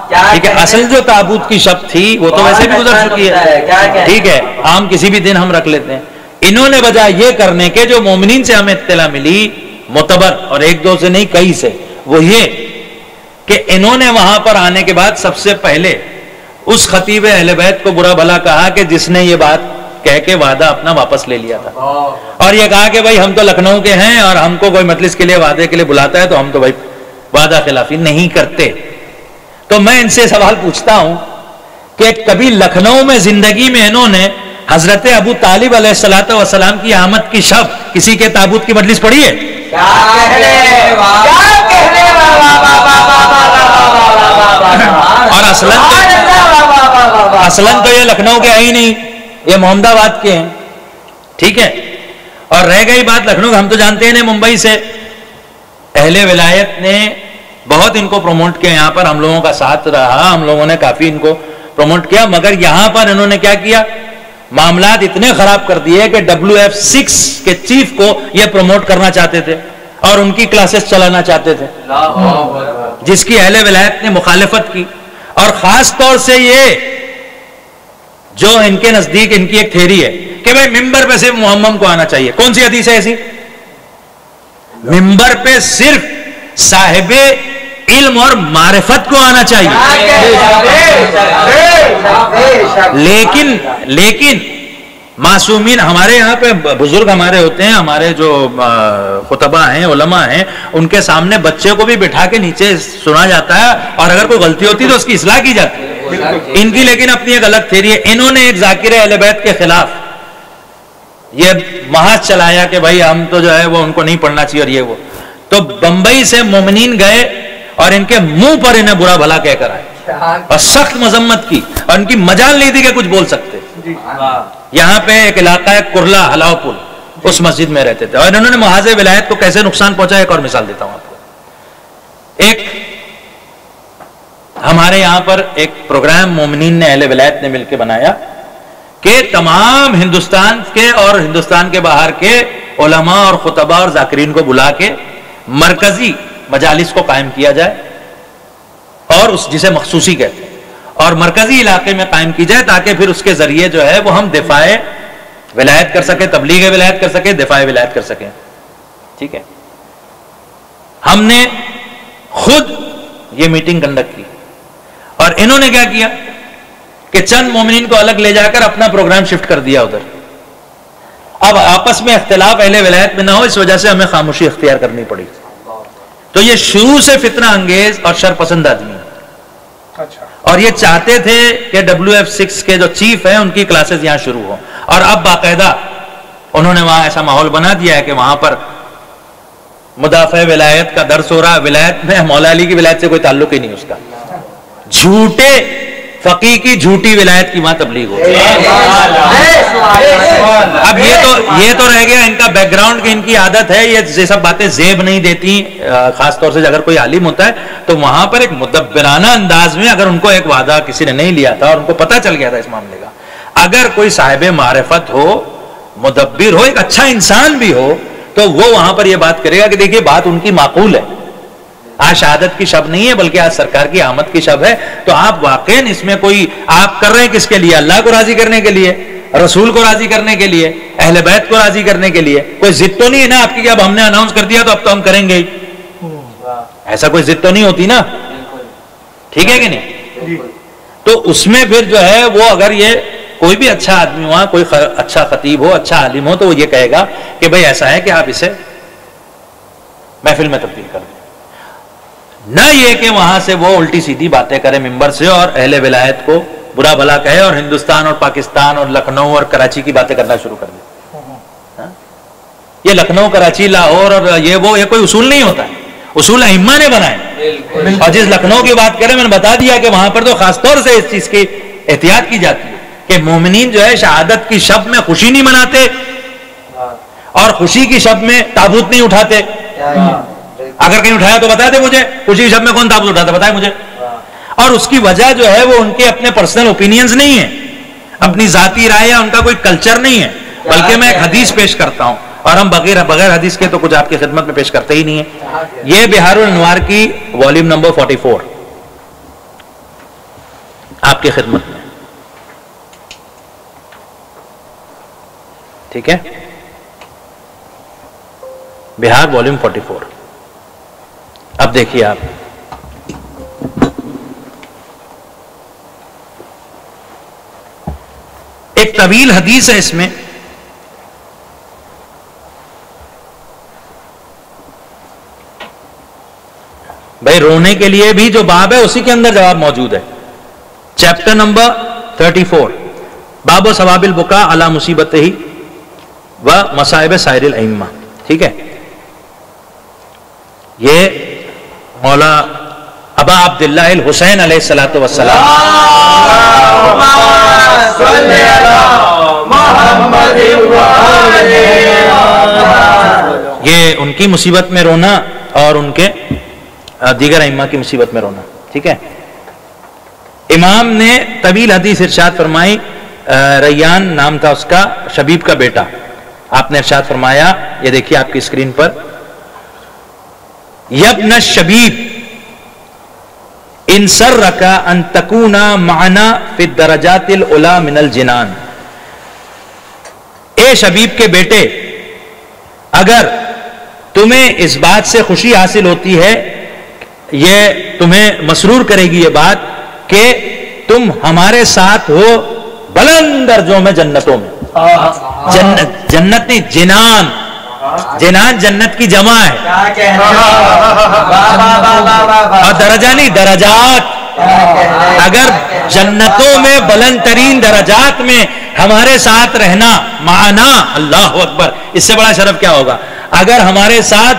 ٹھیک ہے، اصل جو تابوت کی شب تھی وہ تو ویسے بھی گزر چکی ہے، ٹھیک ہے، عام کسی بھی دن ہم رکھ لیتے ہیں. انہوں نے بجائے یہ کرنے کے، جو مومنین سے ہمیں اطلاع ملی معتبر، اور ایک دو سے نہیں کئی سے، وہ یہ کہ انہوں نے وہاں پر آنے کے بعد سب سے پہلے اس خطیب اہل بیت کو برا بھلا کہا کہ جس نے یہ بات کہہ کے وعدہ اپنا واپس لے لیا تھا، اور یہ کہا کہ بھائی ہم تو لکھنؤ کے ہیں اور ہم کو کوئی مجلس کے لیے وعدے کے لیے بلاتا ہے تو ہم تو بھائی وعدہ خلافی نہیں کرتے. تو میں ان سے سوال پوچھتا ہوں کہ کبھی لکھنؤ میں زندگی میں انہوں نے حضرت ابو طالب علیہ السلام کی آمد کی شب کسی کے تابوت کی مجلس پڑھی ہے؟ اور اصلاً تو یہ لکھنؤ کے ہیں ہی نہیں، یہ محمد آباد کے ہیں، ٹھیک ہے. اور رہ گئی بات لکھنؤ، ہم تو جانتے ہیں ممبئی سے اہل ولایت نے بہت ان کو پروموٹ کیا، یہاں پر ہم لوگوں کا ساتھ رہا، ہم لوگوں نے کافی ان کو پروموٹ کیا، مگر یہاں پر انہوں نے کیا کیا، معاملات اتنے خراب کر دیے کہ WF6 کے چیف کو یہ پروموٹ کرنا چاہتے تھے اور ان کی کلاسز چلانا چاہتے تھے، جس کی اہل ولایت نے مخالفت کی. اور خاص طور سے یہ جو ان کے نزدیک ان کی ایک تھیری ہے کہ بھائی ممبر پہ صرف محمم کو آنا چاہیے. کون سی حدیث ہے ایسی؟ ممبر پہ صرف صاحب علم اور معرفت کو آنا چاہیے. لیکن معصومین ہمارے یہاں پہ بزرگ ہمارے ہوتے ہیں، ہمارے جو خطبہ ہیں، علماء ہیں، ان کے سامنے بچے کو بھی بٹھا کے نیچے سنا جاتا ہے، اور اگر کوئی غلطی ہوتی ہے تو اس کی اصلاح کی جاتی ہے. ان کی لیکن اپنی ایک الگ تھیری ہے. انہوں نے ایک ذاکر اہل بیت کے خلاف یہ محاذ چلایا کہ بھائی ہم تو جو ہے وہ ان کو نہیں پڑھنا چاہیے اور یہ وہ. تو بمبئی سے مومنین گئے اور ان کے منہ پر انہیں برا بھلا کہہ کر آئے اور سخت مذمت کی، اور ان کی مجال نہیں تھی کہ کچھ بول سکتے. یہاں پہ ایک علاقہ ہے کرلا ہلاؤ پل، اس مسجد میں رہتے تھے، اور انہوں نے محاذ ولایت کو کیسے نقصان پہنچا. ایک اور مثال دیتا ہوں آپ کو. ایک ہمارے یہاں پر ایک پروگرام مومنین نے اہل ولایت نے مل کے بنایا کہ تمام ہندوستان کے اور ہندوستان کے باہر کے علماء اور خطبہ اور ذاکرین کو بلا کے مرکزی مجالس کو قائم کیا جائے، اور اس جسے مخصوصی کہتے ہیں، اور مرکزی علاقے میں قائم کی جائے تاکہ پھر اس کے ذریعے جو ہے وہ ہم دفاع ولایت کر سکیں، تبلیغ ولایت کر سکیں، دفاع ولایت کر سکیں. ٹھیک ہے. ہم نے خود یہ میٹنگ کنڈکٹ کی، اور انہوں نے کیا کیا کہ چند مومنین کو الگ لے جا کر اپنا پروگرام شفٹ کر دیا ادھر. اب آپس میں اختلاف اہل ولایت میں نہ ہو، اس وجہ سے ہمیں خاموشی اختیار کرنی پڑی. تو یہ شروع سے فتنہ انگیز اور شر پسند آدمی ہے، اور یہ چاہتے تھے کہ WF6 کے جو چیف ہیں ان کی کلاسز یہاں شروع ہوں. اور اب باقاعدہ انہوں نے وہاں ایسا ماحول بنا دیا ہے کہ وہاں پر مدافع ولایت کا درس ہو رہا. ولایت میں مولا علی کی ولایت سے کوئی تعلق ہی نہیں اس کا. جھوٹے فقی کی جھوٹی ولایت کی وہاں تبلیغ ہو. اب یہ تو رہ گیا ان کا بیک گراؤنڈ کہ ان کی عادت ہے یہ سب باتیں زیب نہیں دیتی. خاص طور سے اگر کوئی عالم ہوتا ہے تو وہاں پر ایک مدبرانہ انداز میں، اگر ان کو ایک وعدہ کسی نے نہیں لیا تھا اور ان کو پتہ چل گیا تھا اس معاملے کا، اگر کوئی صاحب معرفت ہو، مدبر ہو، ایک اچھا انسان بھی ہو، تو وہ وہاں پر یہ بات کرے گا کہ دیکھیے بات ان کی معقول ہے. آج شہادت کی شب نہیں ہے بلکہ آج سرکار کی آمد کی شب ہے، تو آپ واقعاً اس میں کوئی آپ کر رہے ہیں کس کے لیے؟ اللہ کو راضی کرنے کے لیے، رسول کو راضی کرنے کے لیے، اہل بیت کو راضی کرنے کے لیے. کوئی ضد تو نہیں ہے نا آپ کی کہ اب ہم نے اناؤنس کر دیا تو اب تو ہم کریں گے ہی. ایسا کوئی ضد تو نہیں ہوتی نا، ٹھیک ہے کہ نہیں؟ تو اس میں پھر جو ہے وہ اگر یہ کوئی بھی اچھا آدمی ہوا، کوئی اچھا خطیب ہو، اچھا عالم ہو، تو وہ یہ کہے گا کہ بھئی ایسا ہے کہ آپ اسے محفل میں تبدیل کر دیں، نہ یہ کہ وہاں سے وہ الٹی سیدھی باتیں کرے ممبر سے اور اہل ولایت کو برا بھلا کہے اور ہندوستان اور پاکستان اور لکھنؤ اور کراچی کی باتیں کرنا شروع کر دے. یہ لکھنؤ، کراچی، لاہور اور یہ کوئی اصول نہیں ہوتا ہے، اصول ائمہ نے بنائے. اور جس لکھنؤ کی بات کریں، میں نے بتا دیا کہ وہاں پر تو خاص طور سے اس چیز کی احتیاط کی جاتی ہے کہ مومنین جو ہے شہادت کی شب میں خوشی نہیں مناتے اور خوشی کی شب میں تابوت نہیں اٹھاتے. اگر کہیں اٹھایا تو بتا دے مجھے، خوشی کی شب میں کون تابوت اٹھاتا بتائے مجھے. اور اس کی وجہ جو ہے وہ ان کے اپنے پرسنل اوپینینز نہیں ہیں، اپنی ذاتی رائے یا ان کا کوئی کلچر نہیں ہے، بلکہ میں ایک حدیث پیش کرتا ہوں اور ہم بغیر حدیث کے تو کچھ آپ کی خدمت میں پیش کرتے ہی نہیں ہیں. یہ بہار الانوار کی والیوم نمبر 44 آپ کی خدمت میں، ٹھیک ہے، بہار والیوم 44. اب دیکھیے آپ، ایک طویل حدیث ہے اس میں. بھائی رونے کے لیے بھی جو باب ہے اسی کے اندر جواب موجود ہے. چیپٹر نمبر 34، باب و ثواب البکا علی مصیبت ہی و مصائب سائر الائمہ. ٹھیک ہے، یہ مولا ابا عبداللہ الحسین علیہ الصلوۃ والسلام یہ ان کی مصیبت میں رونا اور ان کے دیگر ائمہ کی مصیبت میں رونا. ٹھیک ہے، امام نے طویل حدیث ارشاد فرمائی. ریان نام تھا اس کا، شبیب کا بیٹا. آپ نے ارشاد فرمایا، یہ دیکھیے آپ کی اسکرین پر، یبن الشبیب ان سرک ان تکون معنا فی الدرجات العلی من الجنان. اے شبیب کے بیٹے، اگر تمہیں اس بات سے خوشی حاصل ہوتی ہے، یہ تمہیں مسرور کرے گی یہ بات کہ تم ہمارے ساتھ ہو بلند درجوں میں جنتوں میں. جنت نہیں، جنان. جنان جنت کی جمع ہے، اور درجہ نہیں، درجات. اگر جنتوں میں بلند ترین درجات میں ہمارے ساتھ رہنا، معنا، اللہ اکبر، اس سے بڑا شرف کیا ہوگا. اگر ہمارے ساتھ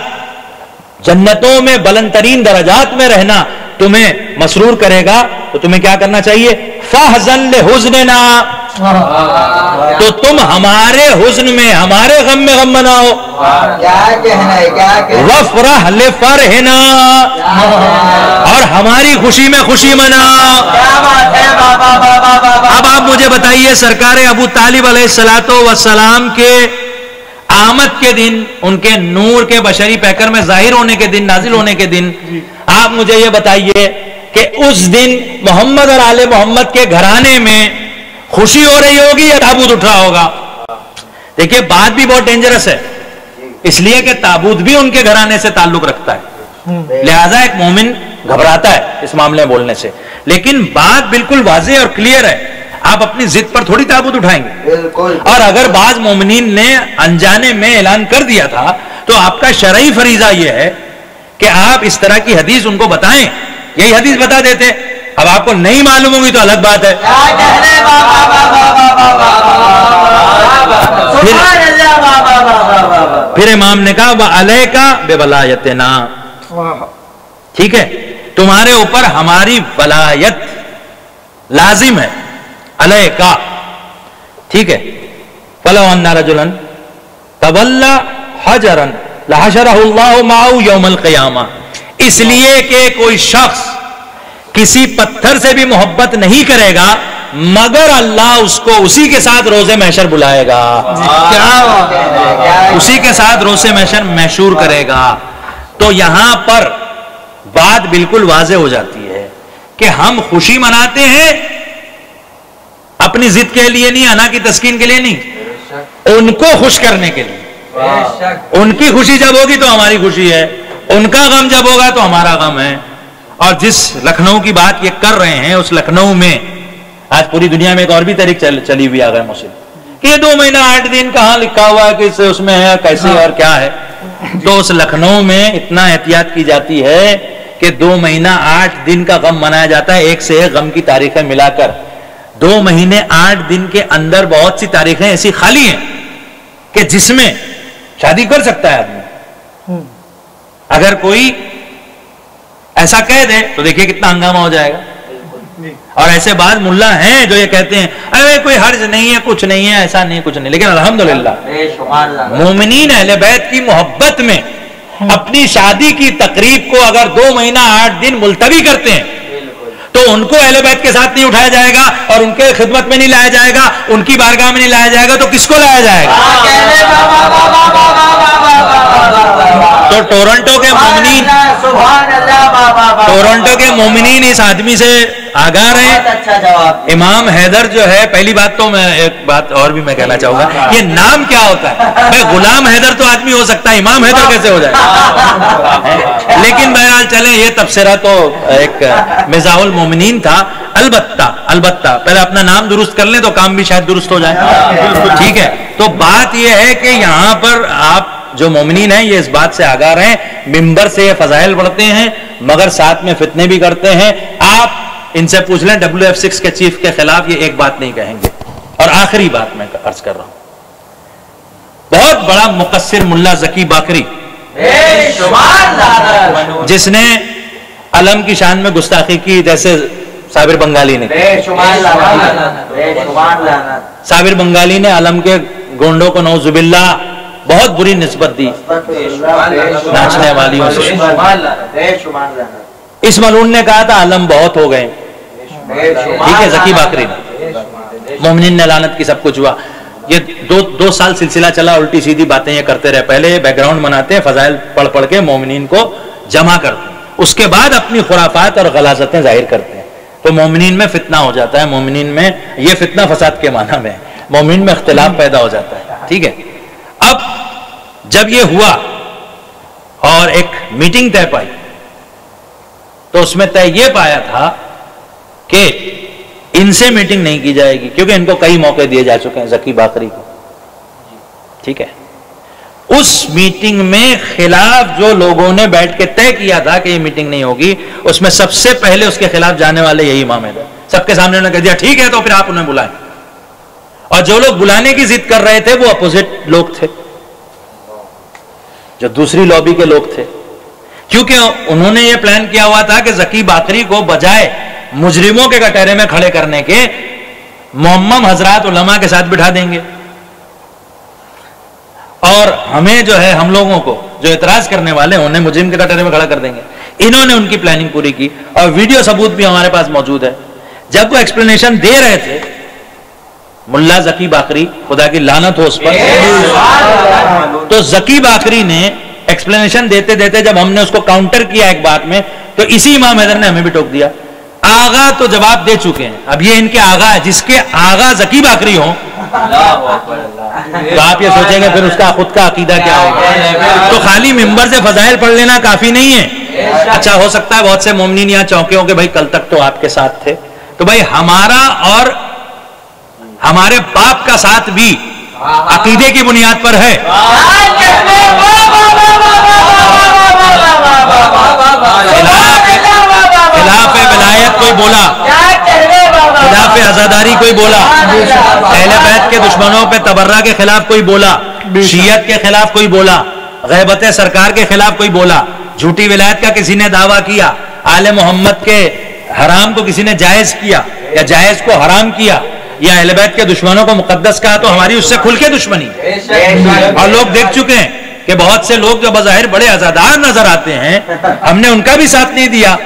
جنتوں میں بلند ترین درجات میں رہنا تمہیں مسرور کرے گا تو تمہیں کیا کرنا چاہیے؟ فَحْزَنْ لِحُزْنِنَا، تو تم ہمارے حزن میں، ہمارے غم میں غم مناؤ. وَافْرَحْ لِفَرْحِنَا، اور ہماری خوشی میں خوشی مناؤ. اب آپ مجھے بتائیے، سرکار ابو طالب علیہ الصلوۃ والسلام کے آمد کے دن، ان کے نور کے بشری پیکر میں ظاہر ہونے کے دن، نازل ہونے کے دن، آپ مجھے یہ بتائیے کہ اس دن محمد اور آل محمد کے گھرانے میں خوشی ہو رہی ہوگی یا تابوت اٹھ رہا ہوگا؟ دیکھیے بات بھی بہت ڈینجرس ہے، اس لیے کہ تابوت بھی ان کے گھرانے سے تعلق رکھتا ہے، لہذا ایک مومن گھبراتا ہے اس معاملے میں بولنے سے. لیکن بات بالکل واضح اور کلیئر ہے، آپ اپنی ضد پر تھوڑی تابوت اٹھائیں گے. اور اگر بعض مومنین نے انجانے میں اعلان کر دیا تھا تو آپ کا شرعی فریضہ یہ ہے کہ آپ اس طرح کی حدیث ان کو بتائیں. یہی حدیث بتا دیتے. اب آپ کو نہیں معلوم ہوگی تو الگ بات ہے. پھر امام نے کہا وَعَلَيْكَ بِوَلَایَتِنَا، ٹھیک ہے، تمہارے اوپر ہماری ولایت لازم ہے. علیکا، ٹھیک ہے. فَلَوْ أَنَّ رَجُلًا تَوَلَّى حَجَرًا لَحَشَرَهُ اللَّهُ مَعَهُ يَوْمَ الْقِيَامَةِ، اس لیے کہ کوئی شخص کسی پتھر سے بھی محبت نہیں کرے گا مگر اللہ اس کو اسی کے ساتھ روز محشر بلائے گا. اسی کے ساتھ روز محشر محشور کرے گا. تو یہاں پر بات بالکل واضح ہو جاتی ہے کہ ہم خوشی مناتے ہیں اپنی ضد کے لیے نہیں، انا کی تسکین کے لیے نہیں، ان کو خوش کرنے کے لیے. ان کی خوشی جب ہوگی تو ہماری خوشی ہے، ان کا غم جب ہوگا تو ہمارا غم ہے. اور جس لکھنؤ کی بات یہ کر رہے ہیں، اس لکھنؤ میں آج پوری دنیا میں ایک اور بھی تحریک چلی ہوئی آغا مسلم کہ 2 مہینہ 8 دن کہاں لکھا ہوا ہے کہ اس میں ہے کیسے اور کیا ہے. تو اس لکھنؤ میں اتنا احتیاط کی جاتی ہے کہ 2 مہینہ 8 دن کا غم منایا جاتا ہے, ایک سے ایک غم کی تاریخیں ملا کر. 2 مہینے 8 دن کے اندر بہت سی تاریخیں ایسی خالی ہیں کہ جس میں شادی کر سکتا ہے آدمی. اگر کوئی ایسا کہہ دے تو دیکھیے کتنا ہنگامہ ہو جائے گا. اور ایسے بعض ملا ہیں جو یہ کہتے ہیں ارے کوئی حرج نہیں ہے, کچھ نہیں ہے, ایسا نہیں, کچھ نہیں. لیکن الحمدللہ مومنین اہل بیت کی محبت میں اپنی شادی کی تقریب کو اگر 2 مہینہ 8 دن ملتوی کرتے ہیں تو ان کو اہل بیت کے ساتھ نہیں اٹھایا جائے گا اور ان کے خدمت میں نہیں لایا جائے گا, ان کی بارگاہ میں نہیں لایا جائے گا, تو کس کو لایا جائے گا؟ تو ٹورنٹو کے مومنین اس آدمی سے آگاہ رہے. امام حیدر جو ہے, پہلی بات تو میں ایک بات اور بھی میں کہنا چاہوں گا, یہ نام کیا ہوتا ہے؟ بھائی غلام حیدر تو آدمی ہو سکتا ہے, امام حیدر کیسے ہو جائے؟ لیکن بہرحال چلیں, یہ تبصرہ تو ایک مزاح المومنین تھا. البتہ پہلے اپنا نام درست کر لیں تو کام بھی شاید درست ہو جائے. ٹھیک ہے, تو بات یہ ہے کہ یہاں پر آپ جو مومنین ہیں یہ اس بات سے آگاہ رہیں, ممبر سے یہ فضائل پڑھتے ہیں مگر ساتھ میں فتنے بھی کرتے ہیں. آپ ان سے پوچھ لیں WF6 کے چیف کے خلاف یہ ایک بات نہیں کہیں گے. اور آخری بات میں عرض کر رہا ہوں, بہت بڑا مقصر ملا ذکی باقری جس نے علم کی شان میں گستاخی کی, جیسے صابر بنگالی نے. صابر بنگالی نے علم کے گونڈوں کو نعوذ باللہ بہت بری نسبت دی ناچنے والیوں سے. اس ملعون نے کہا تھا علم بہت ہو گئے. ٹھیک ہے, ذکی باقری نے, مومنین نے لعنت کی, سب کچھ ہوا. یہ 2 سال سلسلہ چلا, الٹی سیدھی باتیں یہ کرتے رہے. پہلے یہ بیک گراؤنڈ بناتے ہیں, فضائل پڑھ پڑھ کے مومنین کو جمع کرتے ہیں, اس کے بعد اپنی خرافات اور غلاظتیں ظاہر کرتے ہیں. تو مومنین میں فتنہ ہو جاتا ہے. مومنین میں یہ فتنہ فساد کے معنی میں, مومنین میں اختلاف پیدا ہو جاتا ہے. ٹھیک ہے, اب جب یہ ہوا اور ایک میٹنگ طے پائی تو اس میں طے یہ پایا تھا کہ ان سے میٹنگ نہیں کی جائے گی, کیونکہ ان کو کئی موقع دیے جا چکے ہیں ذکی باقری کو. ٹھیک ہے, اس میٹنگ میں خلاف جو لوگوں نے بیٹھ کے طے کیا تھا کہ یہ میٹنگ نہیں ہوگی, اس میں سب سے پہلے اس کے خلاف جانے والے یہی امام حیدر. سب کے سامنے انہوں نے کہہ دیا ٹھیک ہے تو پھر آپ انہیں بلائیں. اور جو لوگ بلانے کی ضد کر رہے تھے وہ اپوزٹ لوگ تھے, جو دوسری لابی کے لوگ تھے, کیونکہ انہوں نے یہ پلان کیا ہوا تھا کہ ذکی باقری کو بجائے مجرموں کے کٹہرے میں کھڑے کرنے کے معمم حضرات علماء کے ساتھ بٹھا دیں گے, اور ہمیں جو ہے ہم لوگوں کو جو اعتراض کرنے والے ہیں انہیں مجرم کے کٹہرے میں کھڑا کر دیں گے. انہوں نے ان کی پلاننگ پوری کی اور ویڈیو ثبوت بھی ہمارے پاس موجود ہے. جب وہ ایکسپلینیشن دے رہے تھے ملا ذکی باقری, خدا کی لعنت ہو اس پر, تو ذکی باقری نے ایکسپلینیشن دیتے دیتے جب ہم نے اس کو کاؤنٹر کیا ایک بات میں, تو اسی امام حیدر نے ہمیں بھی ٹوک دیا. آغا تو جواب دے چکے ہیں, اب یہ ان کے آغا ہے, جس کے آغا ذکی باقری ہوں تو آپ یہ سوچیں گے پھر اس کا خود کا عقیدہ کیا ہوگا. تو خالی ممبر سے فضائل پڑھ لینا کافی نہیں ہے. اچھا ہو سکتا ہے بہت سے مومنین یہاں چونکے ہوں کہ بھائی کل تک تو آپ کے ساتھ تھے, تو بھائی ہمارا اور ہمارے باپ کا ساتھ بھی عقیدے کی بنیاد پر ہے. خلاف ولایت کوئی بولا, خلاف عزاداری کوئی بولا, اہل بیت کے دشمنوں پہ تبرہ کے خلاف کوئی بولا, شیعت کے خلاف کوئی بولا, غیبت سرکار کے خلاف کوئی بولا, جھوٹی ولایت کا کسی نے دعویٰ کیا, آل محمد کے حرام کو کسی نے جائز کیا یا جائز کو حرام کیا, یا اہل بیت کے دشمنوں کو مقدس کہا, تو ہماری اس سے کھل کے دشمنی. اور لوگ دیکھ چکے ہیں کہ بہت سے لوگ جو بظاہر بڑے عزادار نظر آتے ہیں, ہم نے ان کا بھی ساتھ نہیں دیا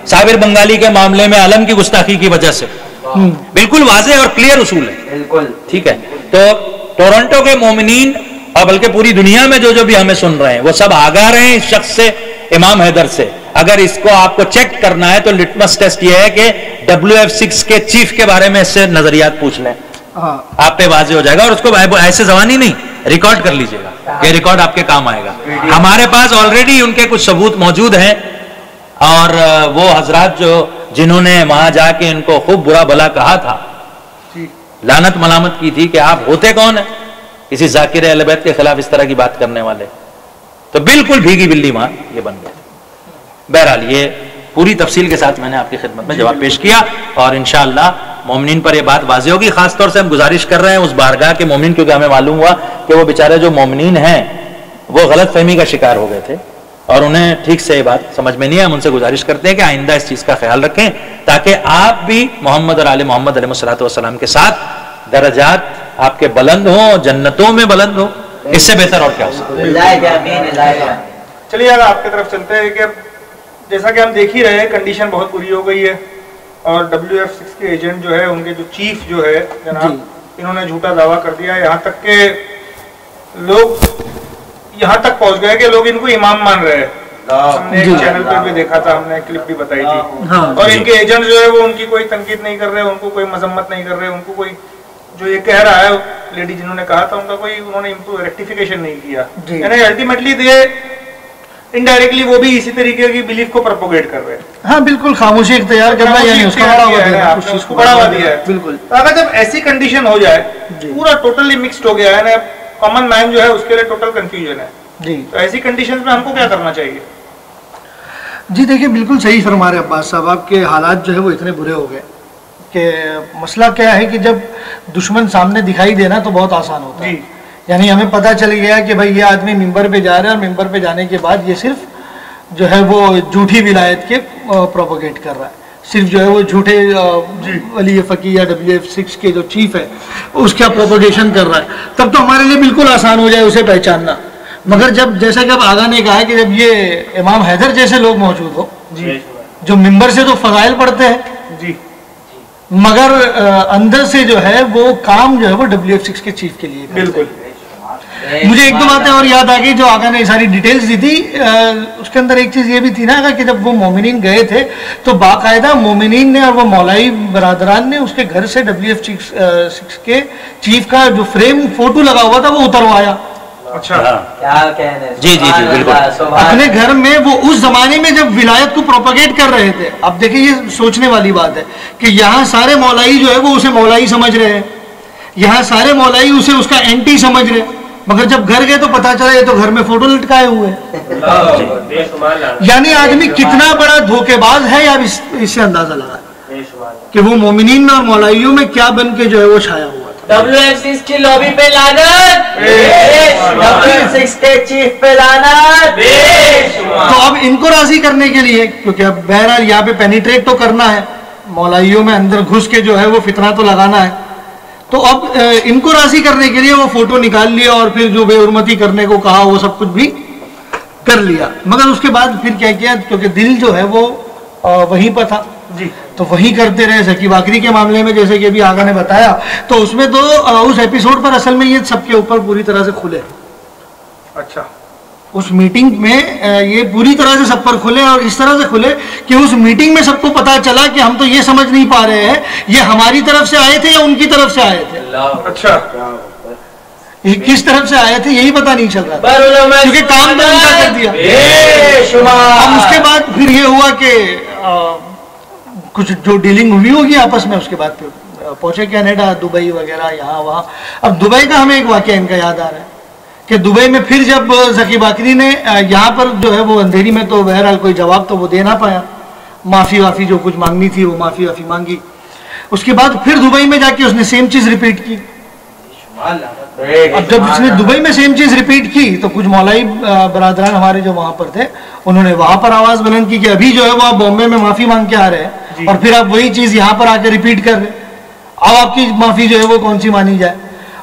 صابر بنگالی کے معاملے میں علم کی گستاخی کی وجہ سے. بالکل واضح اور کلیئر اصول ہے. ٹھیک ہے, تو ٹورنٹو کے مومنین اور بلکہ پوری دنیا میں جو بھی ہمیں سن رہے ہیں وہ سب آگاہ رہے ہیں اس شخص سے, امام حیدر سے. اگر اس کو آپ کو چیک کرنا ہے تو لٹمس ٹیسٹ یہ ہے کہ WF6 کے چیف کے بارے میں اس سے نظریات پوچھ لیں, آپ پہ واضح ہو جائے گا. اور اس کو ایسے زبانی نہیں, ریکارڈ کر لیجئے گا, یہ ریکارڈ آپ کے کام آئے گا. ہمارے پاس آلریڈی ان کے کچھ ثبوت موجود ہیں اور وہ حضرات جنہوں نے وہاں جا کے ان کو خوب برا بھلا کہا تھا, لعنت ملامت کی تھی کہ آپ ہوتے کون ہیں کسی ذاکر اہل بیت کے خلاف اس طرح کی بات کرنے والے, تو بالکل بھیگی بلی وہاں یہ بن گئے. بہرحال یہ پوری تفصیل کے ساتھ میں نے آپ کی خدمت میں جواب پیش کیا, اور انشاءاللہ مومنین پر یہ بات واضح ہوگی. خاص طور سے ہم گزارش کر رہے ہیں اس بارگاہ کے مومنین, کیونکہ ہمیں معلوم ہوا کہ وہ بیچارے جو مومنین ہیں وہ غلط فہمی کا شکار ہو گئے تھے اور انہیں ٹھیک سے یہ بات سمجھ میں نہیں ہے. ہم ان سے گزارش کرتے ہیں کہ آئندہ اس چیز کا خیال رکھیں تاکہ آپ بھی محمد اور آل محمد علیہ الصلوۃ والسلام کے ساتھ درجات آپ کے بلند ہوں, جنتوں میں بلند ہوں. اس سے بہتر اور کیا ہو سکتا ہے. چلیے یار آپ کی طرف چلتے ہیں کہ جیسا کہ ہم دیکھ ہی رہے ہیں کنڈیشن بہت بری ہو گئی ہے, اور WF6 کے ایجنٹ جو ہے ان کے جو چیف جو ہے جناب انہوں نے جھوٹا دعویٰ کر دیا, یہاں تک کہ لوگ یہاں تک پہنچ گئے کہ لوگ ان کو امام مان رہے ہیں. ہم نے ایک چینل پہ بھی دیکھا تھا, ہم نے کلپ بھی بتائی تھی, اور ان کے ایجنٹ جو ہے وہ ان کی کوئی تنقید نہیں کر رہے, ان کو کوئی مذمت نہیں کر رہے, ان کو کوئی جو یہ کہہ رہا ہے لیڈی جنہوں نے کہا تھا ان کا کوئی انہوں نے ریکٹیفیکیشن نہیں کیا. یعنی الٹیمیٹلی انڈائریکٹلی وہ بھی اسی طریقے کی بلیف کو پروپوگیٹ کر رہے ہیں. ہاں بالکل, خاموشی اختیار کرنا یعنی اس کو بڑھاوا دیا ہے. بالکل, اگر جب ایسی کنڈیشن ہو جائے پورا ٹوٹلی مکسڈ ہو گیا ہے, کامن مین جو ہے اس کے لیے ٹوٹل کنفیوژن ہے, تو ایسی کنڈیشن میں ہم کو کیا کرنا چاہیے؟ جی دیکھیں بالکل صحیح فرما رہے عباس صاحب, آپ کے حالات جو ہے وہ اتنے برے ہو گئے کہ مسئلہ کیا ہے کہ جب دشمن سامنے دکھائی دینا تو بہت آسان ہوتا ہے. یعنی ہمیں پتہ چل گیا کہ بھائی یہ آدمی ممبر پہ جا رہا ہے, اور ممبر پہ جانے کے بعد یہ صرف جو ہے وہ جھوٹی ولایت کے پروپوگیٹ کر رہا ہے, صرف جو ہے وہ جھوٹے ولی فقیہ یا WF6 کے جو چیف ہے اس کا پروپوگیشن کر رہا ہے. تب تو ہمارے لیے بالکل آسان ہو جائے اسے پہچاننا. مگر جب جیسا کہ اب آغا نے کہا کہ جب یہ امام حیدر جیسے لوگ موجود ہو جو ممبر سے تو فضائل پڑھتے ہیں مگر اندر سے جو ہے وہ کام جو ہے وہ WF6 کے چیف کے لیے. بالکل, مجھے ایک دو باتیں اور یاد آ گئی جو آقا نے ساری ڈیٹیلز دی تھی. اس کے اندر ایک چیز یہ بھی تھی نا کہ جب وہ مومنین گئے تھے تو باقاعدہ مومنین نے اور وہ مولائی برادران نے اس کے گھر سے WF6 کے چیف کا جو فریم فوٹو لگا ہوا تھا وہ اتروایا. اچھا, جی جی جی بالکل, اپنے گھر میں. وہ اس زمانے میں جب ولایت کو پروپیگیٹ کر رہے تھے. اب دیکھیں یہ سوچنے والی بات ہے کہ یہاں سارے مولائی جو ہے وہ اسے مولائی سمجھ رہے ہیں, یہاں سارے مولائی اسے اس کا اینٹی سمجھ رہے ہیں, مگر جب گھر گئے تو پتا چلا یہ تو گھر میں فوٹو لٹکائے ہوئے ہیں. یعنی آدمی کتنا بڑا دھوکے باز ہے, یا اس سے اندازہ لگا کہ وہ مومنین اور مولائیوں میں کیا بن کے جو ہے وہ چھایا ہوا. WF6 کی لابی پہ لعنت, WF6 کے چیف پہ لعنت. تو اب ان کو راضی کرنے کے لیے, کیونکہ اب بہرحال یہاں پہ پینیٹریٹ تو کرنا ہے, مولائیوں میں اندر گھس کے جو ہے وہ فتنہ تو لگانا ہے, تو اب ان کو راضی کرنے کے لیے وہ فوٹو نکال لیا اور پھر جو بے حرمتی کرنے کو کہا وہ سب کچھ بھی کر لیا. مگر اس کے بعد پھر کیا کیا, کیونکہ دل جو ہے وہ وہیں پر تھا تو وہی کرتے رہے. زکی باقری کے معاملے میں جیسے کہ ابھی آغا نے بتایا تو اس میں تو اس ایپیسوڈ پر اصل میں یہ سب کے اوپر پوری طرح سے کھلے. اچھا, اس میٹنگ میں یہ پوری طرح سے سب پر کھلے, اور اس طرح سے کھلے کہ اس میٹنگ میں سب کو پتا چلا کہ ہم تو یہ سمجھ نہیں پا رہے ہیں یہ ہماری طرف سے آئے تھے یا ان کی طرف سے آئے تھے. اچھا, یہ کس طرف سے آئے تھے یہی پتا نہیں چل رہا کیونکہ کام تو ان کا کر دیا. اب اس کے بعد پھر یہ ہوا کہ کچھ جو ڈیلنگ ہوئی ہوگی آپس میں, اس کے بعد پھر پہنچے کینیڈا, دبئی وغیرہ یہاں وہاں. اب دبئی کا ہمیں ایک واقعہ ان کا یاد آ رہا ہے کہ دبئی میں پھر جب زکی باقری نے یہاں پر جو ہے وہ اندھیری میں تو بہرحال کوئی جواب تو وہ دے نہ پایا, معافی وافی جو کچھ مانگنی تھی وہ معافی وافی مانگی. اس کے بعد پھر دبئی میں جا کے اس نے سیم چیز ریپیٹ کی. اب جب اس نے دبئی میں سیم چیز ریپیٹ کی تو کچھ مولائی برادران ہمارے جو وہاں پر تھے انہوں نے وہاں پر آواز بلند کی کہ ابھی جو ہے وہ آپ بامبے میں معافی مانگ کے آ رہے ہیں اور پھر آپ وہی چیز یہاں پر آ کے ریپیٹ کر رہے, اب آپ کی معافی جو ہے وہ کون سی مانی جائے.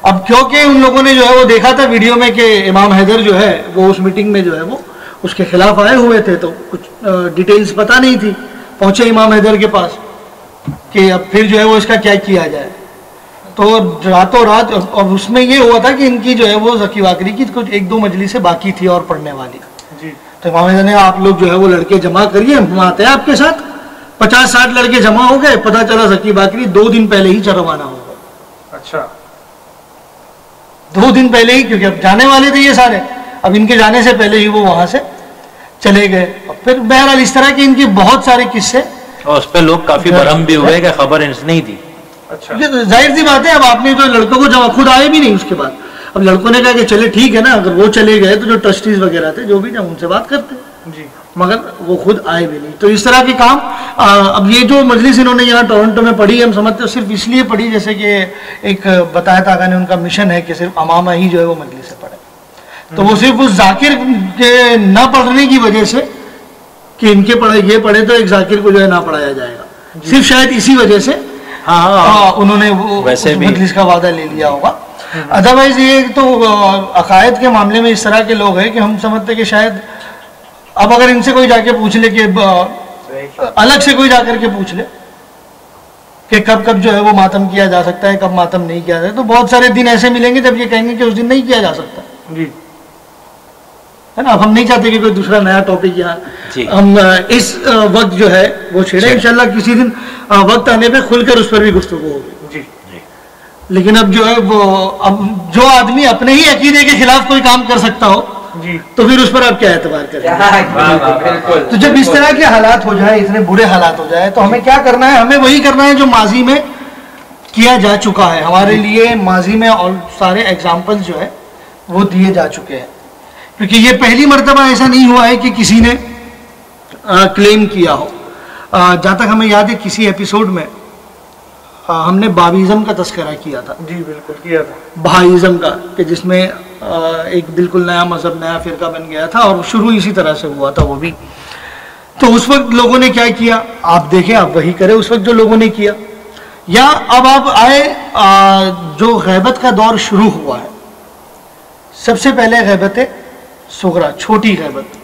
اب کیونکہ ان لوگوں نے جو ہے وہ دیکھا تھا ویڈیو میں کہ امام حیدر جو ہے وہ اس میٹنگ میں جو ہے وہ اس کے خلاف آئے ہوئے تھے, تو کچھ ڈیٹیلز پتہ نہیں تھی. پہنچے امام حیدر کے پاس کہ اب پھر جو ہے وہ اس کا کیا کیا جائے. تو راتوں رات, اور اس میں یہ ہوا تھا کہ ان کی جو ہے وہ زکی باقری کی کچھ ایک دو مجلسیں باقی تھی اور پڑھنے والی. تو امام حیدر نے آپ لوگ جو ہے وہ لڑکے جمع کریے, ہم آتے ہیں آپ کے ساتھ. 50-60 لڑکے جمع ہو گئے. پتہ چلا زکی باقری 2 دن پہلے ہی روانہ ہو گئے. اچھا, 2 دن پہلے ہی, کیونکہ اب جانے والے تھے یہ سارے, اب ان کے جانے سے پہلے ہی وہ وہاں سے چلے گئے. پھر بہرحال اس طرح کے ان کے بہت سارے قصے, اور اس پہ لوگ کافی برہم بھی ہوئے کہ خبر اس نے ہی دی. ظاہر سی بات ہے. اب آپ نے تو لڑکوں کو جب خود آئے بھی نہیں اس کے بعد, اب لڑکوں نے کہا کہ چلے ٹھیک ہے نا, اگر وہ چلے گئے تو جو ٹرسٹیز وغیرہ تھے جو بھی نا ان سے بات کرتے جی, مگر وہ خود آئے بھی نہیں. تو اس طرح کے کام. اب یہ جو مجلس انہوں نے یہاں ٹورنٹو میں پڑھی, ہم سمجھتے صرف اس لیے پڑھی جیسے کہ ایک بتایا تھا آقا نے ان کا مشن ہے کہ صرف امامہ ہی جو ہے وہ مجلس سے پڑھے. تو وہ صرف اس ذاکر کے نہ پڑھنے کی وجہ سے کہ ان کے پڑھے یہ پڑھے تو ایک ذاکر کو جو ہے نہ پڑھایا جائے گا, صرف شاید اسی وجہ سے انہوں نے وہ مجلس کا وعدہ لے لیا ہوگا. ادروائز یہ تو عقائد کے معاملے میں اس طرح کے لوگ ہیں کہ ہم سمجھتے کہ شاید اب اگر ان سے کوئی جا کے پوچھ لے کہ الگ سے کوئی جا کر کے پوچھ لے کہ کب کب جو ہے وہ ماتم کیا جا سکتا ہے, کب ماتم نہیں کیا جاتا, تو بہت سارے دن ایسے ملیں گے جب یہ کہیں گے کہ اس دن نہیں کیا جا سکتا جی, ہے نا. اب ہم نہیں چاہتے کہ کوئی دوسرا نیا ٹاپک یہاں ہم اس وقت جو ہے وہ چھیڑیں. انشاءاللہ کسی دن وقت آنے پہ کھل کر اس پر بھی گفتگو ہوگی جی. لیکن اب جو ہے وہ اب جو آدمی اپنے ہی عقیدے کے خلاف کوئی کام کر سکتا ہو جی, تو پھر اس پر آپ کیا اعتبار کریں. تو جب اس طرح کے حالات ہو جائے, اتنے برے حالات ہو جائے, تو ہمیں کیا کرنا ہے؟ ہمیں وہی کرنا ہے جو ماضی میں کیا جا چکا ہے. ہمارے لیے ماضی میں اور سارے ایگزامپل جو ہے وہ دیے جا چکے ہیں, کیونکہ یہ پہلی مرتبہ ایسا نہیں ہوا ہے کہ کسی نے کلیم کیا ہو. جہاں تک ہمیں یاد ہے کسی ایپیسوڈ میں ہم نے بابیزم کا تذکرہ کیا تھا جی بالکل کیا تھا, بہائیزم کا, کہ جس میں ایک بالکل نیا مذہب نیا فرقہ بن گیا تھا اور شروع اسی طرح سے ہوا تھا وہ بھی. تو اس وقت لوگوں نے کیا کیا آپ دیکھیں, آپ وہی کریں اس وقت جو لوگوں نے کیا. یا اب آپ آئے جو غیبت کا دور شروع ہوا ہے, سب سے پہلے غیبت صغرا, چھوٹی غیبت.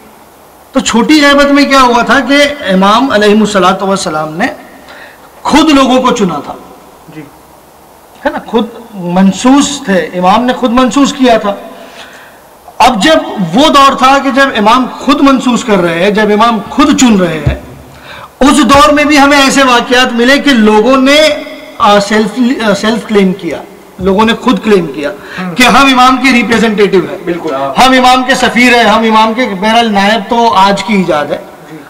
تو چھوٹی غیبت میں کیا ہوا تھا کہ امام علیہ الصلوۃ والسلام نے خود لوگوں کو چنا تھا جی, ہے نا, خود منسوس تھے, امام نے خود منسوس کیا تھا. اب جب وہ دور تھا کہ جب امام خود منسوس کر رہے ہیں, جب امام خود چن رہے ہیں, اس دور میں بھی ہمیں ایسے واقعات ملے کہ لوگوں نے سیلف کلیم کیا, لوگوں نے خود کلیم کیا کہ ہم امام کے ریپریزنٹیٹیو ہیں, بالکل ہم امام کے سفیر ہیں, ہم امام کے. بہرحال نائب تو آج کی ایجاد ہے,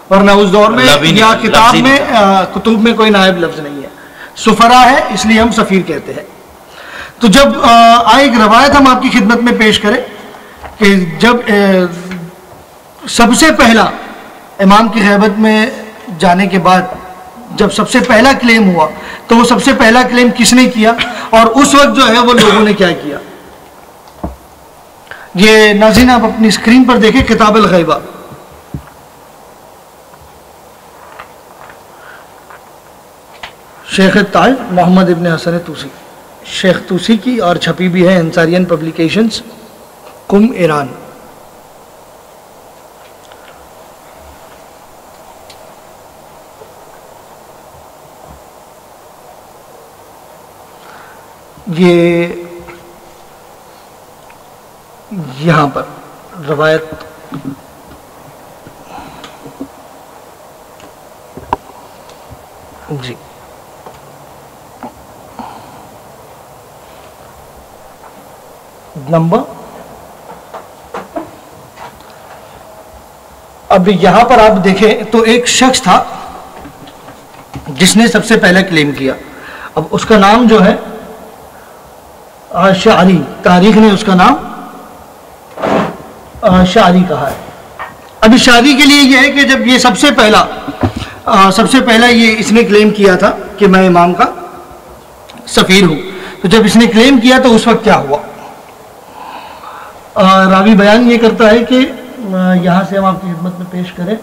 ورنہ اس دور میں یا کتاب میں کتب میں کوئی نائب لفظ نہیں ہے, سفرا ہے, اس لیے ہم سفیر کہتے ہیں. تو جب ایک روایت ہم آپ کی خدمت میں پیش کریں کہ جب سب سے پہلا امام کی غیبت میں جانے کے بعد جب سب سے پہلا کلیم ہوا, تو وہ سب سے پہلا کلیم کس نے کیا اور اس وقت جو ہے وہ لوگوں نے کیا کیا. یہ ناظرین آپ اپنی اسکرین پر دیکھیں کتاب الغیبہ, شیخ تاج محمد ابن حسن توسی, شیخ توسی کی, اور چھپی بھی ہے انصاریان پبلیکیشنز, قم ایران. یہ یہاں پر روایت جی نمبر, اب یہاں پر آپ دیکھیں تو ایک شخص تھا جس نے سب سے پہلے کلیم کیا. اب اس کا نام جو ہے شاہ علی, تاریخ نے اس کا نام شاہ علی کہا ہے. اب اس شادی کے لیے یہ ہے کہ جب یہ سب سے پہلا یہ اس نے کلیم کیا تھا کہ میں امام کا سفیر ہوں, تو جب اس نے کلیم کیا تو اس وقت کیا ہوا. راوی بیان یہ کرتا ہے کہ یہاں سے ہم آپ کی خدمت میں پیش کریں.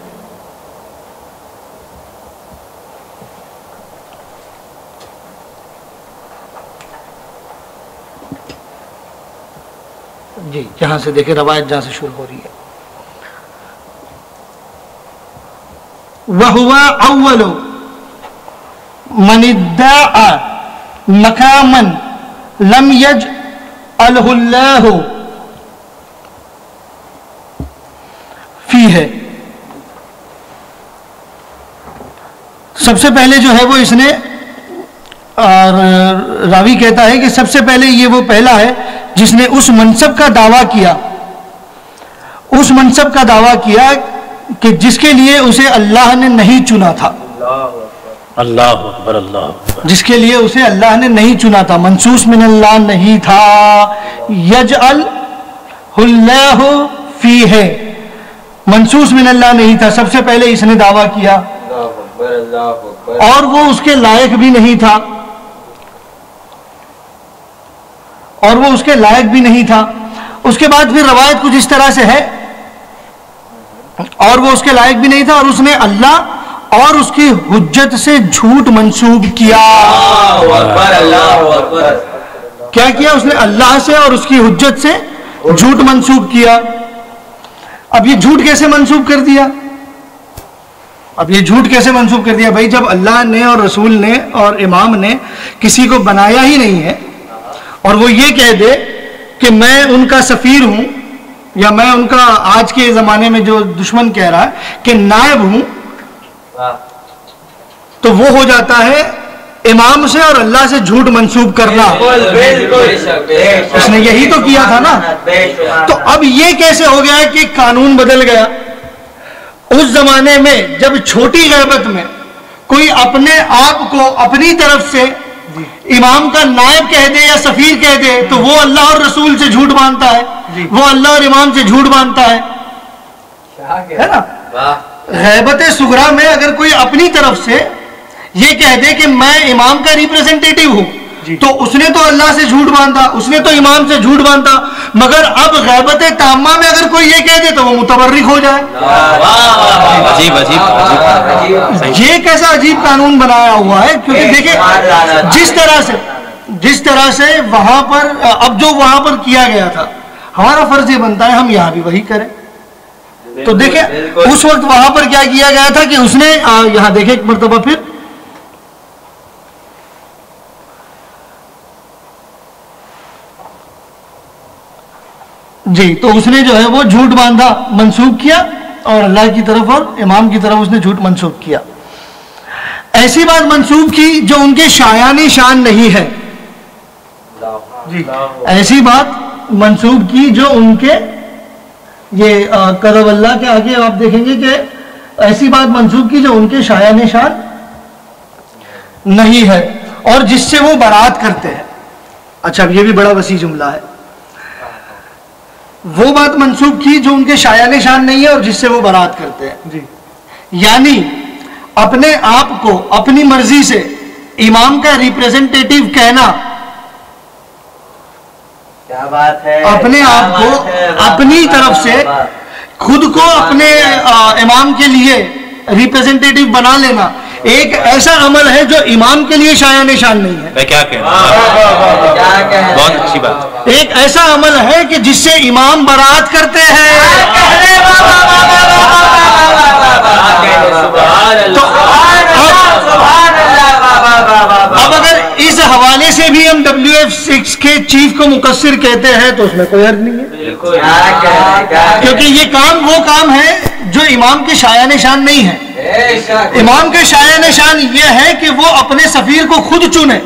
جی یہاں سے دیکھیں روایت جہاں سے شروع ہو رہی ہے. وَهُوَ أَوَّلُ مَنِ ادَّعَى مَقَامًا لَمْ يَجْعَلْهُ اللَّهُ فِيهِ. سب سے پہلے جو ہے وہ اس نے, راوی کہتا ہے کہ سب سے پہلے یہ وہ پہلا ہے جس نے اس منصب کا دعویٰ کیا کہ جس کے لیے اسے اللہ نے نہیں چنا تھا. اللہ اکبر اللہ اکبر. جس کے لیے اسے اللہ نے نہیں چنا تھا, منصوص من اللہ نہیں تھا. یجعل اللہ فیہ, منصوص من اللہ نہیں تھا. سب سے پہلے اس نے دعویٰ کیا اور وہ اس کے لائق بھی نہیں تھا, اور وہ اس کے لائق بھی نہیں تھا. اس کے بعد پھر روایت کچھ اس طرح سے ہے, اور وہ اس کے لائق بھی نہیں تھا, اور اس نے اللہ اور اس کی حجت سے جھوٹ منسوب کیا. کیا کیا اس نے؟ اللہ سے اور اس کی حجت سے جھوٹ منسوب کیا. اب یہ جھوٹ کیسے منسوب کر دیا؟ اب یہ جھوٹ کیسے منسوب کر دیا؟ بھائی جب اللہ نے اور رسول نے اور امام نے کسی کو بنایا ہی نہیں ہے, اور وہ یہ کہہ دے کہ میں ان کا سفیر ہوں, یا میں ان کا, آج کے زمانے میں جو دشمن کہہ رہا ہے کہ نائب ہوں, تو وہ ہو جاتا ہے امام سے اور اللہ سے جھوٹ منسوب کرنا. اس نے یہی تو کیا تھا نا. تو اب یہ کیسے ہو گیا کہ قانون بدل گیا؟ اس زمانے میں جب چھوٹی غیبت میں کوئی اپنے آپ کو اپنی طرف سے امام کا نائب کہہ دے یا سفیر کہہ دے, تو وہ اللہ اور رسول سے جھوٹ باندھتا ہے, وہ اللہ اور امام سے جھوٹ باندھتا ہے نا. غیبت صغرا میں اگر کوئی اپنی طرف سے یہ کہہ دے کہ میں امام کا ریپریزنٹیٹیو ہوں, تو اس نے تو اللہ سے جھوٹ باندھا, اس نے تو امام سے جھوٹ باندھا. مگر اب غیبت تامہ میں اگر کوئی یہ کہہ دے تو وہ متبرک ہو جائے. یہ کیسا عجیب قانون بنایا ہوا ہے. کیونکہ دیکھیں جس طرح سے وہاں پر, اب جو وہاں پر کیا گیا تھا, ہمارا فرض یہ بنتا ہے ہم یہاں بھی وہی کریں. تو دیکھیں اس وقت وہاں پر کیا کیا گیا تھا کہ اس نے, یہاں دیکھیں ایک مرتبہ پھر, جی, تو اس نے جو ہے وہ جھوٹ باندھا, منسوب کیا, اور اللہ کی طرف اور امام کی طرف اس نے جھوٹ منسوب کیا. ایسی بات منسوب کی جو ان کے شایان شان نہیں ہے. جی, ایسی بات منسوب کی جو ان کے, یہ کرب اللہ کے آگے آپ دیکھیں گے کہ ایسی بات منسوب کی جو ان کے شایان شان نہیں ہے, اور جس سے وہ برات کرتے ہیں. اچھا, اب یہ بھی بڑا وسیع جملہ ہے. وہ بات منسوب کی جو ان کے شایان شان نہیں ہے اور جس سے وہ برات کرتے ہیں. جی, یعنی اپنے آپ کو اپنی مرضی سے امام کا ریپریزنٹیٹیو کہنا, کیا بات ہے, اپنے آپ کو اپنی طرف سے خود کو اپنے امام کے لیے ریپریزنٹیٹیو بنا لینا, ایک ایسا عمل ہے جو امام کے لیے شایان شان نہیں ہے. میں کیا کہنا, بہت اچھی بات. ایک ایسا عمل ہے کہ جس سے امام برات کرتے ہیں. اب اگر اس حوالے سے بھی ہم WF6 کے چیف کو مقصر کہتے ہیں تو اس میں کوئی حرج نہیں ہے, کیونکہ یہ کام وہ کام ہے جو امام کے شایان شان نہیں ہے. امام کے شایان شان یہ ہے کہ وہ اپنے سفیر کو خود چنے,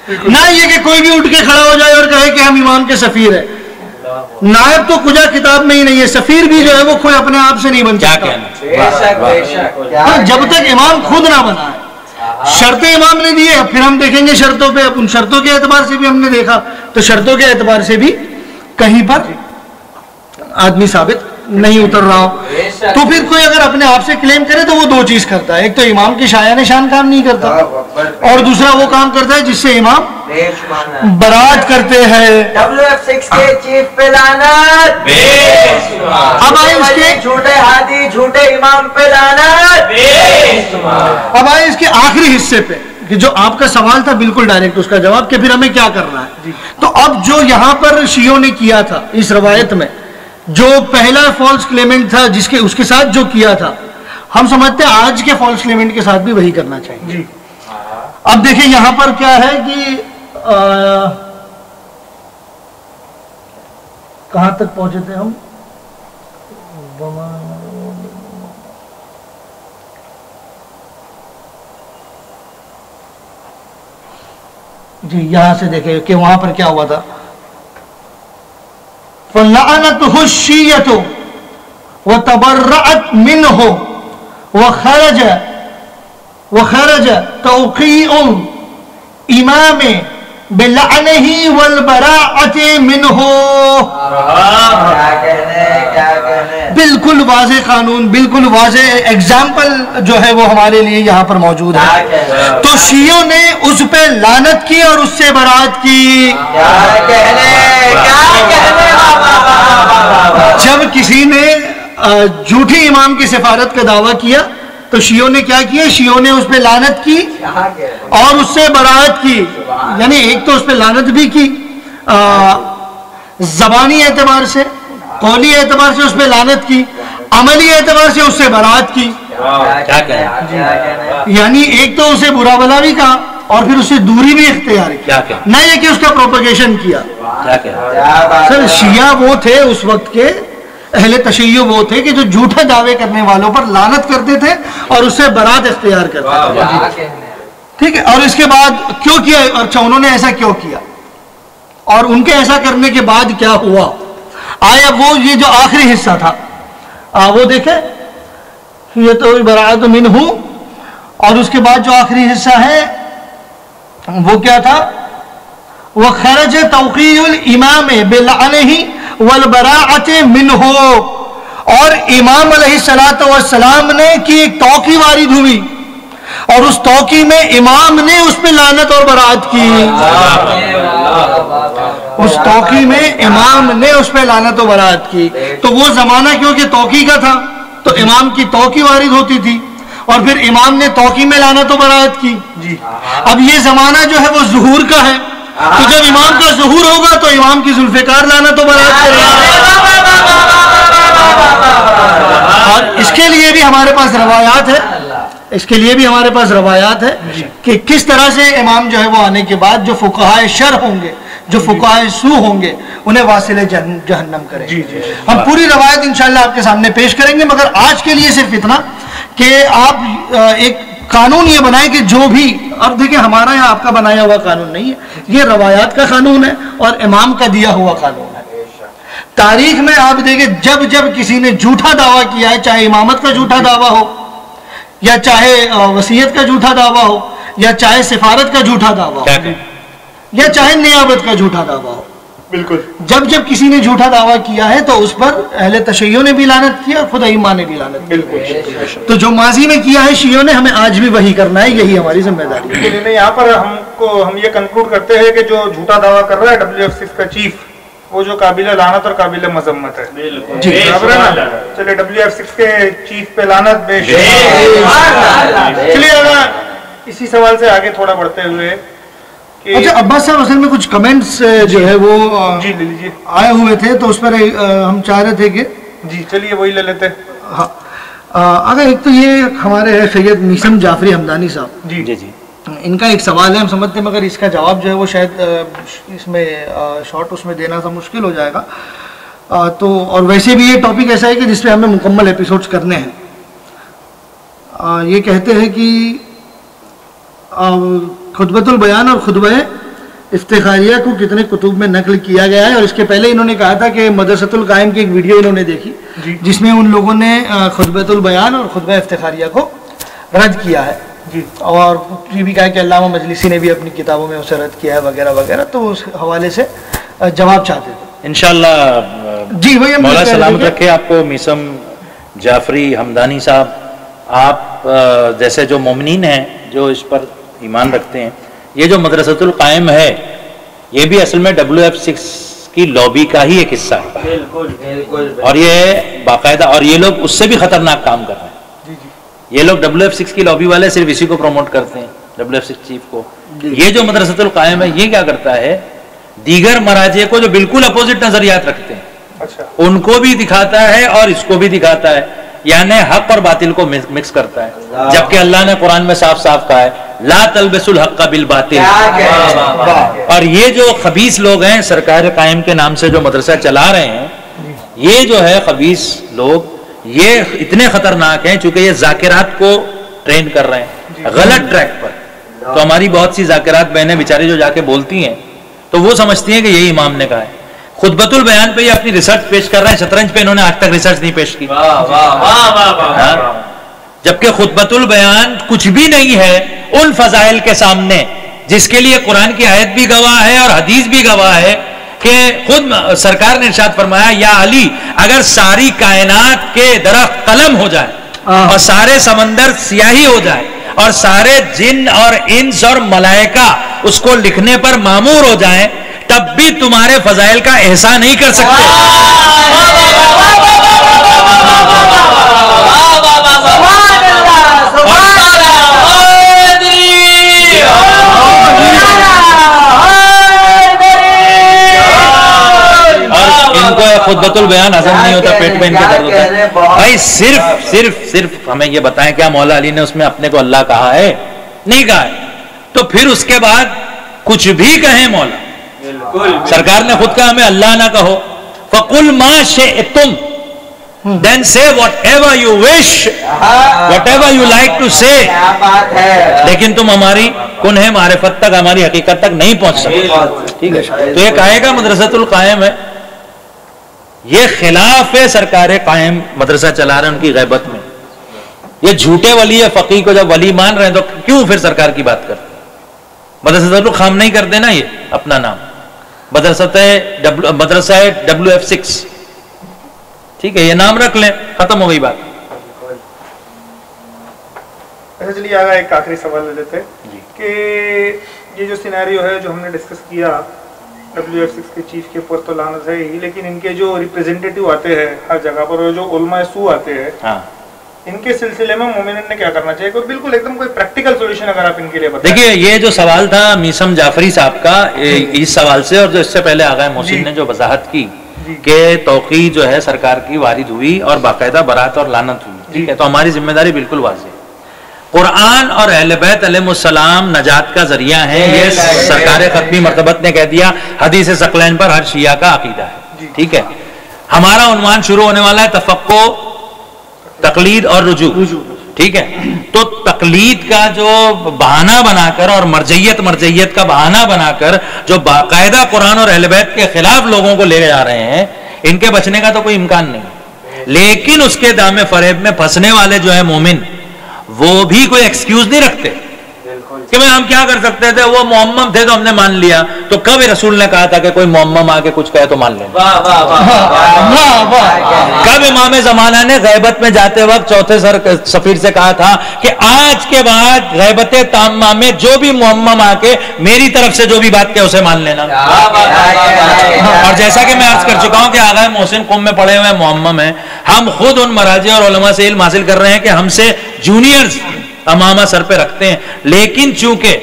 نہ یہ کہ کوئی بھی اٹھ کے کھڑا ہو جائے اور کہے کہ ہم امام کے سفیر ہیں. نائب تو کجا کتاب میں ہی نہیں ہے, سفیر بھی جو ہے وہ کوئی اپنے آپ سے نہیں بن سکتا جب تک امام خود نہ بنا ہے. شرطیں امام نے دی ہے, پھر ہم دیکھیں گے شرطوں پہ, ان شرطوں کے اعتبار سے بھی ہم نے دیکھا تو شرطوں کے اعتبار سے بھی کہیں پر آدمی ثابت نہیں اتر رہا ہو. تو پھر کوئی اگر اپنے آپ سے کلیم کرے تو وہ دو چیز کرتا ہے, ایک تو امام کی شایان شان کام نہیں کرتا, اور دوسرا وہ کام کرتا ہے جس سے امام برات کرتے ہیں. WF6 کے چیف پہ لعنت, اب آئے اس کے جھوٹے ہادی, جھوٹے امام پہ لعنت. اب آئے اس کے آخری حصے پہ کہ جو آپ کا سوال تھا بالکل ڈائریکٹ اس کا جواب کہ پھر ہمیں کیا کرنا ہے. تو اب جو یہاں پر شیعوں نے کیا تھا اس روایت میں, جو پہلا فالس کلیمنٹ تھا جس کے اس کے ساتھ جو کیا تھا, ہم سمجھتے ہیں آج کے فالس کلیمنٹ کے ساتھ بھی وہی کرنا چاہیے. جی, اب دیکھیں یہاں پر کیا ہے کہ کہاں تک پہنچے تھے ہم, جی یہاں سے دیکھیں کہ وہاں پر کیا ہوا تھا. فَلَعَنَتُهُ الشِّيَّةُ وتبرأت منه وخرج توقيع امام بلعنه والبراءة منه. بالکل واضح قانون، بالکل واضح ایگزامپل جو ہے وہ ہمارے لیے یہاں پر موجود ہے. تو شیعوں نے اس پہ لعنت کی اور اس سے برات کی. جب کسی نے جھوٹی امام کی سفارت کا دعویٰ کیا تو شیعوں نے کیا کیا؟ شیعوں نے اس پہ لعنت کی اور اس سے برات کی. یعنی ایک تو اس پہ لعنت بھی کی زبانی اعتبار سے، قولی اعتبار سے اس پہ لعنت کی، عملی اعتبار سے اس سے برات کی. یعنی ایک تو اسے برا بلا بھی کہا اور پھر اس سے دوری بھی اختیار کی، نہ یہ کہ اس کا پروپیگیشن کیا. سر شیعہ وہ تھے اس وقت کے، اہل تشیع وہ تھے کہ جو جھوٹے دعوے کرنے والوں پر لعنت کرتے تھے اور اس سے برات اختیار کرتے تھے. ٹھیک ہے. اور اس کے بعد کیوں کیا؟ اچھا انہوں نے ایسا کیوں کیا اور ان کے ایسا کرنے کے بعد کیا ہوا؟ آیا وہ یہ جو آخری حصہ تھا وہ دیکھیں، یہ تو برات منہ، اور اس کے بعد جو آخری حصہ ہے وہ کیا تھا؟ وخرج توقیع الامام بلعنہ والبراءۃ منہ. اور امام علیہ السلام نے کی ایک توقیع وارد ہوئی اور اس توقیع میں امام نے اس پہ لعنت اور برات کی. اس توقیع میں امام نے اس پہ لعنت و برات کی. تو وہ زمانہ کیونکہ توقیع کا تھا تو امام کی توقیع وارد ہوتی تھی اور پھر امام نے توقیع میں لعنت و برات کی. اب یہ زمانہ جو ہے وہ ظہور کا ہے، تو جب امام کا ظہور ہوگا تو امام کی ذوالفقار لعنت و برات کرے گا. اور اس کے لیے بھی ہمارے پاس روایات ہے، اس کے لیے بھی ہمارے پاس روایات ہے کہ کس طرح سے امام جو ہے وہ آنے کے بعد جو فقہائے شر ہوں گے، جو فقہائے سو ہوں گے، انہیں واصل جہنم کریں گے. ہم پوری روایت انشاءاللہ آپ کے سامنے پیش کریں گے، مگر آج کے لیے صرف اتنا کہ آپ ایک قانون یہ بنائیں کہ جو بھی، اب دیکھیں ہمارا یہاں آپ کا بنایا ہوا قانون نہیں ہے، یہ روایات کا قانون ہے اور امام کا دیا ہوا قانون ہے. تاریخ میں آپ دیکھیں جب جب کسی نے جھوٹا دعویٰ کیا ہے، چاہے امامت کا جھوٹا دعویٰ ہو یا چاہے وصیت کا جھوٹا دعویٰ ہو یا چاہے سفارت کا جھوٹا دعویٰ ہو یا چاہے نیابت کا جھوٹا دعویٰ ہو، بالکل جب کسی نے جھوٹا دعویٰ کیا ہے تو اس پر اہل تشیع نے بھی لعنت کیا اور خود ائمہ نے بھی لعنت کی. تو جو ماضی میں کیا ہے شیعوں نے، ہمیں آج بھی وہی کرنا ہے، یہی ہماری ذمہ داری ہے. یہاں پر ہم یہ کنکلوڈ کرتے ہیں کہ جو جھوٹا دعویٰ کر رہا ہے WF6 کا چیف، وہ جو قابل لعنت اور قابل مذمت ہے. جی چلیے WF6 کے چیف پہ لعنت بے شک. چلیے اسی سوال سے آگے تھوڑا بڑھتے ہوئے، اچھا عباس صاحب اصل میں کچھ کمنٹس جو ہے وہ جی لے لیجیے، آئے ہوئے تھے تو اس پر ہم چاہ رہے تھے کہ جی چلیے وہی لے لیتے. ہاں اگر ایک تو یہ ہمارے ہے سید میثم جعفری حمدانی صاحب، جی جی جی ان کا ایک سوال ہے، ہم سمجھتے ہیں مگر اس کا جواب جو ہے وہ شاید اس میں شارٹ اس میں دینا سا مشکل ہو جائے گا. تو اور ویسے بھی یہ ٹاپک ایسا ہے کہ جس پہ ہمیں مکمل ایپیسوڈز کرنے ہیں. یہ کہتے ہیں کہ خطبۃ البیان اور خطبہ افتخاریہ کو کتنے کتب میں نقل کیا گیا ہے، اور اس کے پہلے انہوں نے کہا تھا کہ مدرسۃ القائم کی ایک ویڈیو انہوں نے دیکھی جس میں ان لوگوں نے خطبۃ البیان اور خطبہ افتخاریہ کو رد کیا ہے. اور یہ بھی کہا کہ علامہ مجلسی نے بھی اپنی کتابوں میں اسے رد کیا ہے وغیرہ وغیرہ. تو اس حوالے سے جواب چاہتے تھے انشاءاللہ. جی وہی مولا سلامت رکھے آپ کو میثم جعفری حمدانی صاحب. آپ جیسے جو مومنین ہیں جو اس پر ایمان رکھتے ہیں، یہ جو مدرسۃ القائم ہے یہ بھی اصل میں WF6 کی لابی کا ہی ایک حصہ ہے. اور یہ باقاعدہ، اور یہ لوگ اس سے بھی خطرناک کام کر رہے ہیں. یہ لوگ WF6 کی لابی والے صرف اسی کو پروموٹ کرتے ہیں، WF6 چیف کو. یہ جو مدرسۃ القائم ہے یہ کیا کرتا ہے، دیگر مراجع کو جو بالکل اپوزٹ نظریات رکھتے ہیں ان کو بھی دکھاتا ہے اور اس کو بھی دکھاتا ہے، یعنی حق اور باطل کو مکس کرتا ہے. جبکہ اللہ نے قرآن میں صاف صاف کہا ہے لا تلبسوا الحق بالباطل. اور یہ جو خبیث لوگ ہیں سرکار قائم کے نام سے جو مدرسہ چلا رہے ہیں، یہ جو ہے خبیث لوگ یہ اتنے خطرناک ہیں چونکہ یہ ذاکرات کو ٹرین کر رہے ہیں غلط ٹریک پر. تو ہماری بہت سی ذاکرات بہنیں بیچاری جو جا کے بولتی ہیں تو وہ سمجھتی ہیں کہ یہی امام نے کہا ہے. خطبۃ البیان پہ یہ اپنی ریسرچ پیش کر رہے ہیں, شطرنج پہ انہوں نے آج تک ریسرچ نہیں پیش کی. جبکہ خطبۃ البیان کچھ بھی نہیں ہے ان فضائل کے سامنے جس کے لیے قرآن کی آیت بھی گواہ ہے اور حدیث بھی گواہ ہے کہ خود سرکار نے ارشاد فرمایا, یا علی اگر ساری کائنات کے درخت قلم ہو جائے اور سارے سمندر سیاہی ہو جائے اور سارے جن اور انس اور ملائکہ اس کو لکھنے پر مامور ہو جائیں, تب بھی تمہارے فضائل کا احسان نہیں کر سکتے. خطبۃ البیان ہضم نہیں ہوتا, پیٹ میں ان کے درد ہوتا ہے. بھائی صرف ہمیں یہ بتائیں, کیا مولا علی نے اس میں اپنے کو اللہ کہا ہے؟ نہیں کہا ہے. تو پھر اس کے بعد کچھ بھی کہیں مولا, سرکار نے خود کہا ہمیں اللہ نہ کہو. فَقُلْ مَا شِئْتُمْ, then say whatever you wish, whatever you like to say. لیکن تم ہماری کنہ معرفت تک, ہماری حقیقت تک نہیں پہنچ سکتے. ٹھیک ہے, تو یہ کہے گا مدرسۃ القائم ہے, یہ خلاف ہے سرکار قائم مدرسہ چلا رہے ہیں ان کی غیبت میں. یہ جھوٹے ولی فقیہ کو جب ولی مان رہے ہیں تو کیوں پھر سرکار کی بات کرتے؟ مدرسہ القائم نہیں کرتے نا یہ اپنا نام, مدرسہ WF6. ٹھیک ہے, یہ نام رکھ لیں, ختم ہو گئی بات. چلیے آگے ایک آخری سوال لے لیتے کہ یہ جو سینیریو ہے جو ہم نے ڈسکس کیا, WF6 کے چیف کے اوپر تو لعنت ہے ہی, لیکن ان کے جو ریپریزنٹیٹیو آتے ہیں ہر جگہ پر, اور جو علماء سو آتے ہیں, ان کے سلسلے میں مومنین نے کیا کرنا چاہیے؟ کوئی بالکل ایک دم کوئی پریکٹیکل سولوشن اگر آپ ان کے لیے بتائیں. دیکھیے, یہ جو سوال تھا میسم جعفری صاحب کا, اس سوال سے اور جو اس سے پہلے آغا محسن نے جو وضاحت کی کہ توقیع جو ہے سرکار کی وارد ہوئی اور باقاعدہ برات اور لعنت ہوئی. ٹھیک ہے, تو ہماری ذمہ داری بالکل واضح ہے. قرآن اور اہل بیت علیہ السلام نجات کا ذریعہ ہیں, یہ سرکار ختمی مرتبت نے کہہ دیا, حدیث ثقلین پر ہر شیعہ کا عقیدہ ہے. ٹھیک ہے, ہمارا عنوان شروع ہونے والا ہے تفقہ, تقلید اور رجوع. ٹھیک ہے, تو تقلید کا جو بہانہ بنا کر اور مرجعیت کا بہانہ بنا کر جو باقاعدہ قرآن اور اہل بیت کے خلاف لوگوں کو لے جا رہے ہیں, ان کے بچنے کا تو کوئی امکان نہیں. لیکن اس کے دام فریب میں پھنسنے والے جو ہیں مومن, وہ بھی کوئی ایکسکیوز نہیں رکھتے کہ میں ہم کیا کر سکتے تھے, وہ معمم تھے تو ہم نے مان لیا. تو کب رسول نے کہا تھا کہ کوئی معمم آ کے کچھ کہے تو مان لیں؟ کب امام زمانہ نے غیبت میں جاتے وقت چوتھے سفیر سے کہا تھا کہ آج کے بعد غیبت تامہ میں جو بھی معمم آ کے میری طرف سے جو بھی بات کہے اسے مان لینا؟ اور جیسا کہ میں عرض کر چکا ہوں کہ آغا محسن قم میں پڑھے ہوئے معمم ہیں, ہم خود ان مراجع اور علماء سے علم حاصل کر رہے ہیں کہ ہم سے جونیئرز امامہ سر پہ رکھتے ہیں. لیکن چونکہ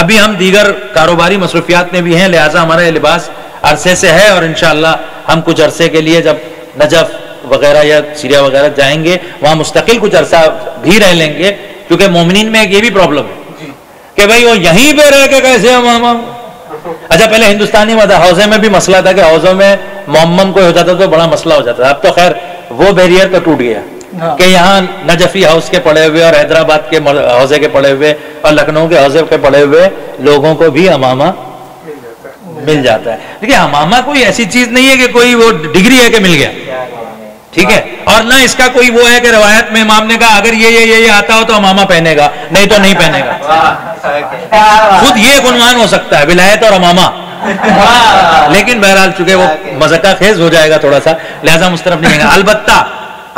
ابھی ہم دیگر کاروباری مصروفیات میں بھی ہیں, لہٰذا ہمارا یہ لباس عرصے سے ہے, اور انشاءاللہ ہم کچھ عرصے کے لیے جب نجف وغیرہ یا سیریا وغیرہ جائیں گے وہاں مستقل کچھ عرصہ بھی رہ لیں گے, کیونکہ مومنین میں ایک یہ بھی پرابلم ہے کہ بھائی وہ یہیں پہ رہ کے کیسے امامہ. اچھا, پہلے ہندوستانی حوزے میں بھی مسئلہ تھا کہ حوزوں میں معمم کوئی ہو جاتا تو بڑا مسئلہ ہو جاتا تھا. اب تو خیر وہ بیریئر تو ٹوٹ گیا کہ یہاں نجفی ہاؤس کے پڑے ہوئے اور حیدرآباد کے حوزے کے پڑے ہوئے اور لکھنؤ کے حوزے کے پڑے ہوئے لوگوں کو بھی امامہ مل جاتا ہے. دیکھیے, امامہ کوئی ایسی چیز نہیں ہے کہ کوئی وہ ڈگری ہے کہ مل گیا. ٹھیک ہے, اور نہ اس کا کوئی وہ ہے کہ روایت میں امام نے کہا اگر یہ آتا ہو تو امامہ پہنے گا, نہیں تو نہیں پہنے گا. خود یہ ایک عنوان ہو سکتا ہے, ولایت اور امامہ. لیکن بہرحال چونکہ وہ مذاق خیز ہو جائے گا تھوڑا سا, لہذا ہم اس طرف نہیں گئے. البتہ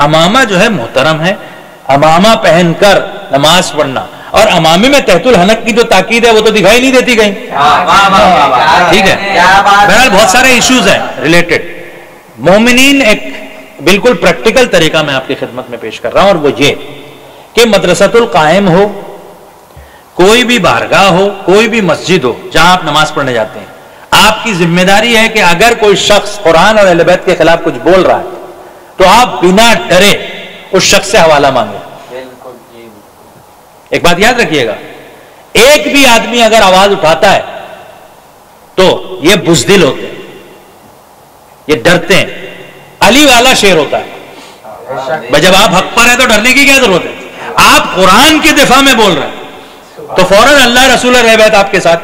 امامہ جو ہے محترم ہے, امامہ پہن کر نماز پڑھنا, اور امامے میں تحت الحنک کی جو تاکید ہے وہ تو دکھائی نہیں دیتی کہیں. ٹھیک ہے, بہرحال بہت سارے ایشوز ہیں ریلیٹڈ. مومنین ایک بالکل پریکٹیکل طریقہ میں آپ کی خدمت میں پیش کر رہا ہوں, اور وہ یہ کہ مدرسۃ القائم ہو, کوئی بھی بارگاہ ہو, کوئی بھی مسجد ہو جہاں آپ نماز پڑھنے جاتے ہیں, آپ کی ذمہ داری ہے کہ اگر کوئی شخص قرآن اور اہل بیت کے خلاف کچھ بول رہا ہے تو آپ بنا ڈرے اس شخص سے حوالہ مانگیں. ایک بات یاد رکھیے گا, ایک بھی آدمی اگر آواز اٹھاتا ہے تو یہ بزدل ہوتے ہیں, یہ ڈرتے ہیں. علی والا شعر ہوتا ہے, جب آپ حق پر ہیں تو ڈرنے کی کیا ضرورت ہے؟ آپ قرآن کے دفاع میں بول رہے ہیں تو فوراً اللہ رسول اور اہل بیت آپ کے ساتھ.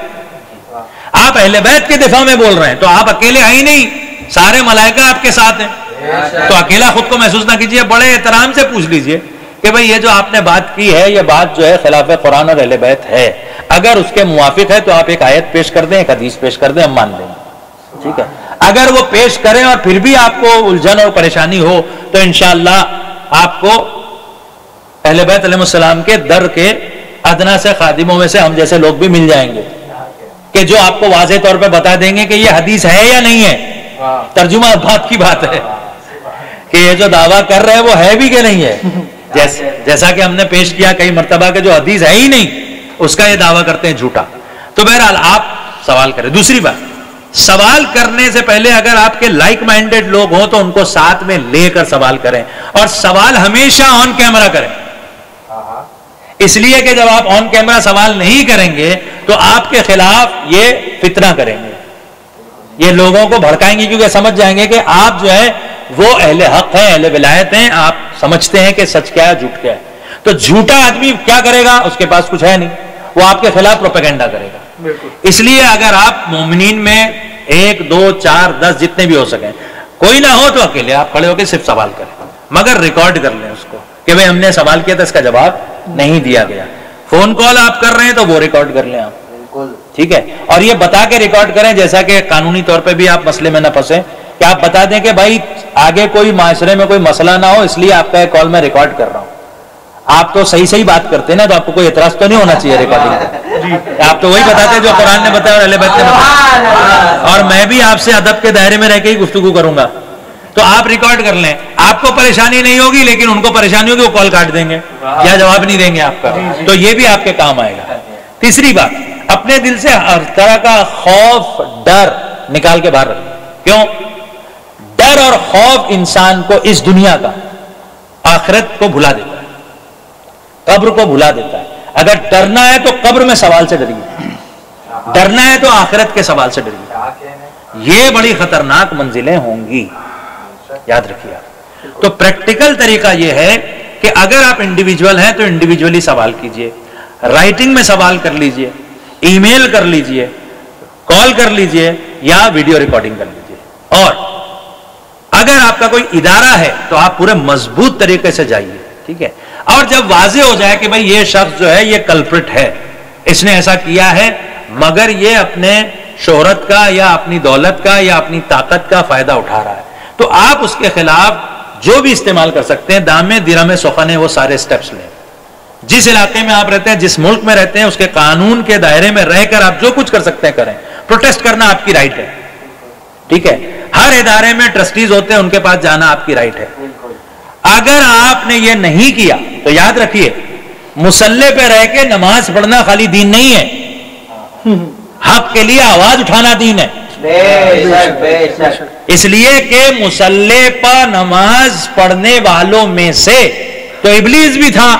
آپ اہل بیت کے دفاع میں بول رہے ہیں تو آپ اکیلے ہیں ہی نہیں, سارے ملائکہ آپ کے ساتھ ہیں، تو اکیلا خود کو محسوس نہ کیجیے، بڑے احترام سے پوچھ لیجیے کہ بھئی یہ جو آپ نے بات کی ہے یہ بات جو ہے خلاف قرآن اور اہل بیت ہے، اگر اس کے موافق ہے تو آپ ایک آیت پیش کر دیں، ایک حدیث پیش کر دیں، ہم مان لیں گے، ٹھیک ہے؟ اگر وہ پیش کریں اور پھر بھی آپ کو الجھن اور پریشانی ہو تو انشاءاللہ آپ کو اہل بیت علیہ السلام کے در کے ادنا سے خادموں میں سے ہم جیسے لوگ بھی مل جائیں گے کہ جو آپ کو واضح طور پہ بتا دیں گے کہ یہ حدیث ہے یا نہیں ہے، ترجمہ بات کی بات ہے کہ یہ جو دعویٰ کر رہے ہیں وہ ہے بھی کہ نہیں ہے، جیسا کہ ہم نے پیش کیا کئی مرتبہ کہ جو حدیث ہے ہی نہیں اس کا یہ دعویٰ کرتے ہیں جھوٹا۔ تو بہرحال آپ سوال کریں۔ دوسری بات، سوال کرنے سے پہلے اگر آپ کے لائک مائنڈڈ لوگ ہوں تو ان کو ساتھ میں لے کر سوال کریں، اور سوال ہمیشہ آن کیمرہ کریں، اس لیے کہ جب آپ آن کیمرہ سوال نہیں کریں گے تو آپ کے خلاف یہ فتنہ کریں گے، یہ لوگوں کو بھڑکائیں گے، کیونکہ سمجھ جائیں گے کہ آپ جو ہے وہ اہل حق ہیں، اہل ولایت ہیں، آپ سمجھتے ہیں کہ سچ کیا ہے جھوٹ کیا ہے۔ تو جھوٹا آدمی کیا کرے گا؟ اس کے پاس کچھ ہے نہیں، وہ آپ کے خلاف پروپیگنڈا کرے گا۔ اس لیے اگر آپ مومنین میں 1 2 4 10 جتنے بھی ہو سکیں، کوئی نہ ہو تو اکیلے آپ کھڑے ہو کے صرف سوال کریں، مگر ریکارڈ کر لیں اس کو کہ بھئی ہم نے سوال کیا تھا، اس کا جواب نہیں دیا گیا۔ فون کال آپ کر رہے ہیں تو وہ ریکارڈ کر لیں آپ، ٹھیک ہے؟ اور یہ بتا کے ریکارڈ کریں، جیسا کہ قانونی طور پہ بھی آپ مسئلے میں نہ پھنسیں، کہ آپ بتا دیں کہ بھائی آگے کوئی معاشرے میں کوئی مسئلہ نہ ہو، اس لیے آپ کا ایک کال میں ریکارڈ کر رہا ہوں۔ آپ تو صحیح بات کرتے ہیں نا، تو آپ کو کوئی اعتراض تو نہیں ہونا چاہیے ریکارڈنگ، آپ تو وہی بتاتے ہیں جو قرآن نے بتایا اور اہل بیت نے بتایا، اور میں بھی آپ سے ادب کے دائرے میں رہ کے ہی گفتگو کروں گا، تو آپ ریکارڈ کر لیں، آپ کو پریشانی نہیں ہوگی، لیکن ان کو پریشانی ہوگی، وہ کال کاٹ دیں گے یا جواب نہیں دیں گے آپ کا، تو یہ بھی آپ کے کام آئے گا۔ تیسری بات، اپنے دل سے ہر طرح کا خوف ڈر نکال کے باہر رکھیں۔ کیوں؟ ڈر اور خوف انسان کو اس دنیا کا آخرت کو بھلا دیتا ہے، قبر کو بھلا دیتا ہے۔ اگر ڈرنا ہے تو قبر میں سوال سے ڈریے، ڈرنا ہے تو آخرت کے سوال سے ڈریے، یہ بڑی خطرناک منزلیں ہوں گی، یاد رکھیے۔ تو پریکٹیکل طریقہ یہ ہے کہ اگر آپ انڈیویجول ہیں تو انڈیویجولی سوال کیجئے، رائٹنگ میں سوال کر لیجئے، ای میل کر لیجئے، کال کر لیجئے یا ویڈیو ریکارڈنگ کر لیجئے۔ اور اگر آپ کا کوئی ادارہ ہے تو آپ پورے مضبوط طریقے سے جائیے، ٹھیک ہے؟ اور جب واضح ہو جائے کہ بھئی یہ شخص جو ہے یہ کلپرٹ ہے، اس نے ایسا کیا ہے مگر یہ اپنے شہرت کا یا اپنی دولت کا یا اپنی طاقت کا فائدہ اٹھا رہا ہے، تو آپ اس کے خلاف جو بھی استعمال کر سکتے ہیں، دامے درہم سخن، وہ سارے سٹیپس لیں۔ جس علاقے میں آپ رہتے ہیں، جس ملک میں رہتے ہیں، اس کے قانون کے دائرے میں رہ کر آپ جو کچھ کر سکتے ہیں کریں۔ پروٹیسٹ کرنا آپ کی رائٹ ہے، ٹھیک ہے؟ ہر ادارے میں ٹرسٹیز ہوتے ہیں، ان کے پاس جانا آپ کی رائٹ ہے۔ اگر آپ نے یہ نہیں کیا تو یاد رکھیے، مصلی پہ رہ کے نماز پڑھنا خالی دین نہیں ہے، حق کے لیے آواز اٹھانا دین ہے۔ اس لیے کہ مصلی پر نماز پڑھنے والوں میں سے تو ابلیس بھی تھا،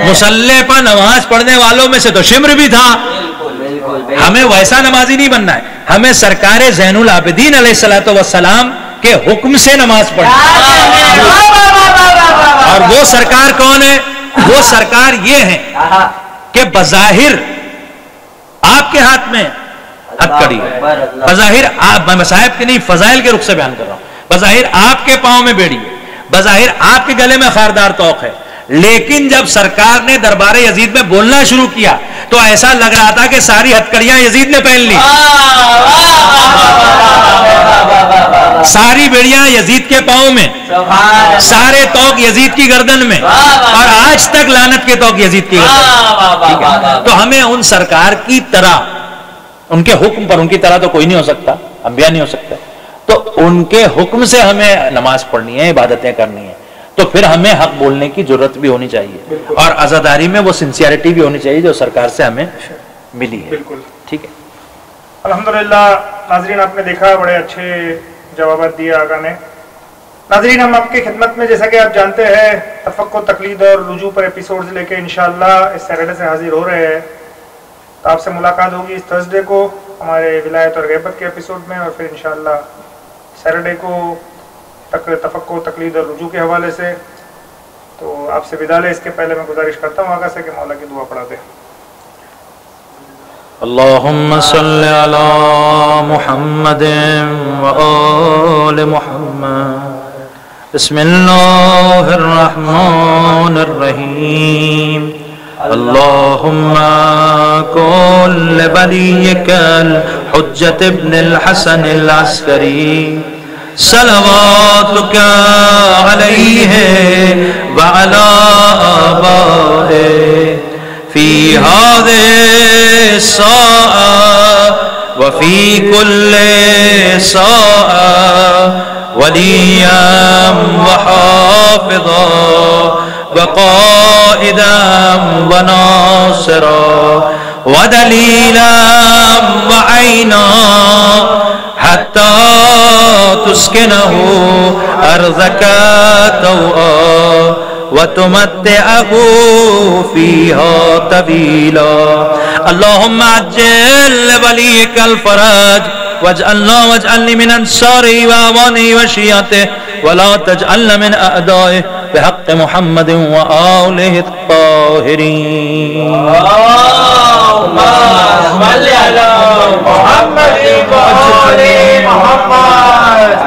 مصلی پر نماز پڑھنے والوں میں سے تو شمر بھی تھا۔ ہمیں ویسا نمازی نہیں بننا ہے، ہمیں سرکار زین العابدین علیہ السلام کے حکم سے نماز پڑھنا۔ اور وہ سرکار کون ہے؟ وہ سرکار یہ ہے کہ بظاہر آپ کے ہاتھ میں ہتھکڑی ہے، بظاہر آپ، میں مصائب کے نہیں فضائل کے رخ سے بیان کر رہا ہوں، بظاہر آپ کے پاؤں میں بیڑی ہے، بظاہر آپ کے گلے میں خاردار توق ہے، لیکن جب سرکار نے دربار یزید میں بولنا شروع کیا تو ایسا لگ رہا تھا کہ ساری ہتھکڑیاں یزید نے پہن لی، ساری بیڑیاں یزید کے پاؤں میں، سارے توق یزید کی گردن میں، اور آج تک لعنت کے توق یزید کی گردن میں۔ تو ہمیں ان سرکار کی طرح، ان کے حکم پر، ان کی طرح تو کوئی نہیں ہو سکتا، انبیاء نہیں ہو سکتا، تو ان کے حکم سے ہمیں نماز پڑھنی ہے، عبادتیں کرنی ہیں، تو پھر ہمیں حق بولنے کی ضرورت بھی ہونی چاہیے، اور عزاداری میں وہ سنسیئرٹی بھی ہونی چاہیے جو سرکار سے ہمیں ملی ہے۔ بالکل ٹھیک ہے، الحمدللہ۔ ناظرین، آپ نے دیکھا بڑے اچھے جوابات دیے آقا نے۔ ناظرین، ہم آپ کی خدمت میں جیسا کہ آپ جانتے ہیں تفقہ، تقلید اور رجوع پر ایپیسوڈز لے کے انشاءاللہ اس سیٹرڈے سے حاضر ہو رہے ہیں، تو آپ سے ملاقات ہوگی اس تھرسڈے کو ہمارے ولایت اور غیبت کے ایپیسوڈ میں، اور پھر انشاءاللہ سیٹرڈے کو تفقہ، تقلید اور رجوع کے حوالے سے۔ تو آپ سے ودا لے، اس کے پہلے میں گزارش کرتا ہوں آقا سے کہ مولا کی دعا پڑھا دیں۔ اللهم صل على محمد وآل محمد. بسم الله الرحمن الرحيم. اللهم كن لوليك الحجة ابن الحسن العسكري صلواتك عليه وعلى آبائه في هذه الساعة وفي كل ساعة وليا وحافظا وقائدا وناصرا ودليلا وعينا حتى تسكنه أرضك طوعا وتمتعه فيها طويلا. اللهم عجل لوليك الفرج واجعلنا واجعلني من أنصاره وأعوانه وشيعته ولا تجعلنا من أعدائه بحق محمد وآله الطاهرين. اللهم صل على محمد وآل محمد.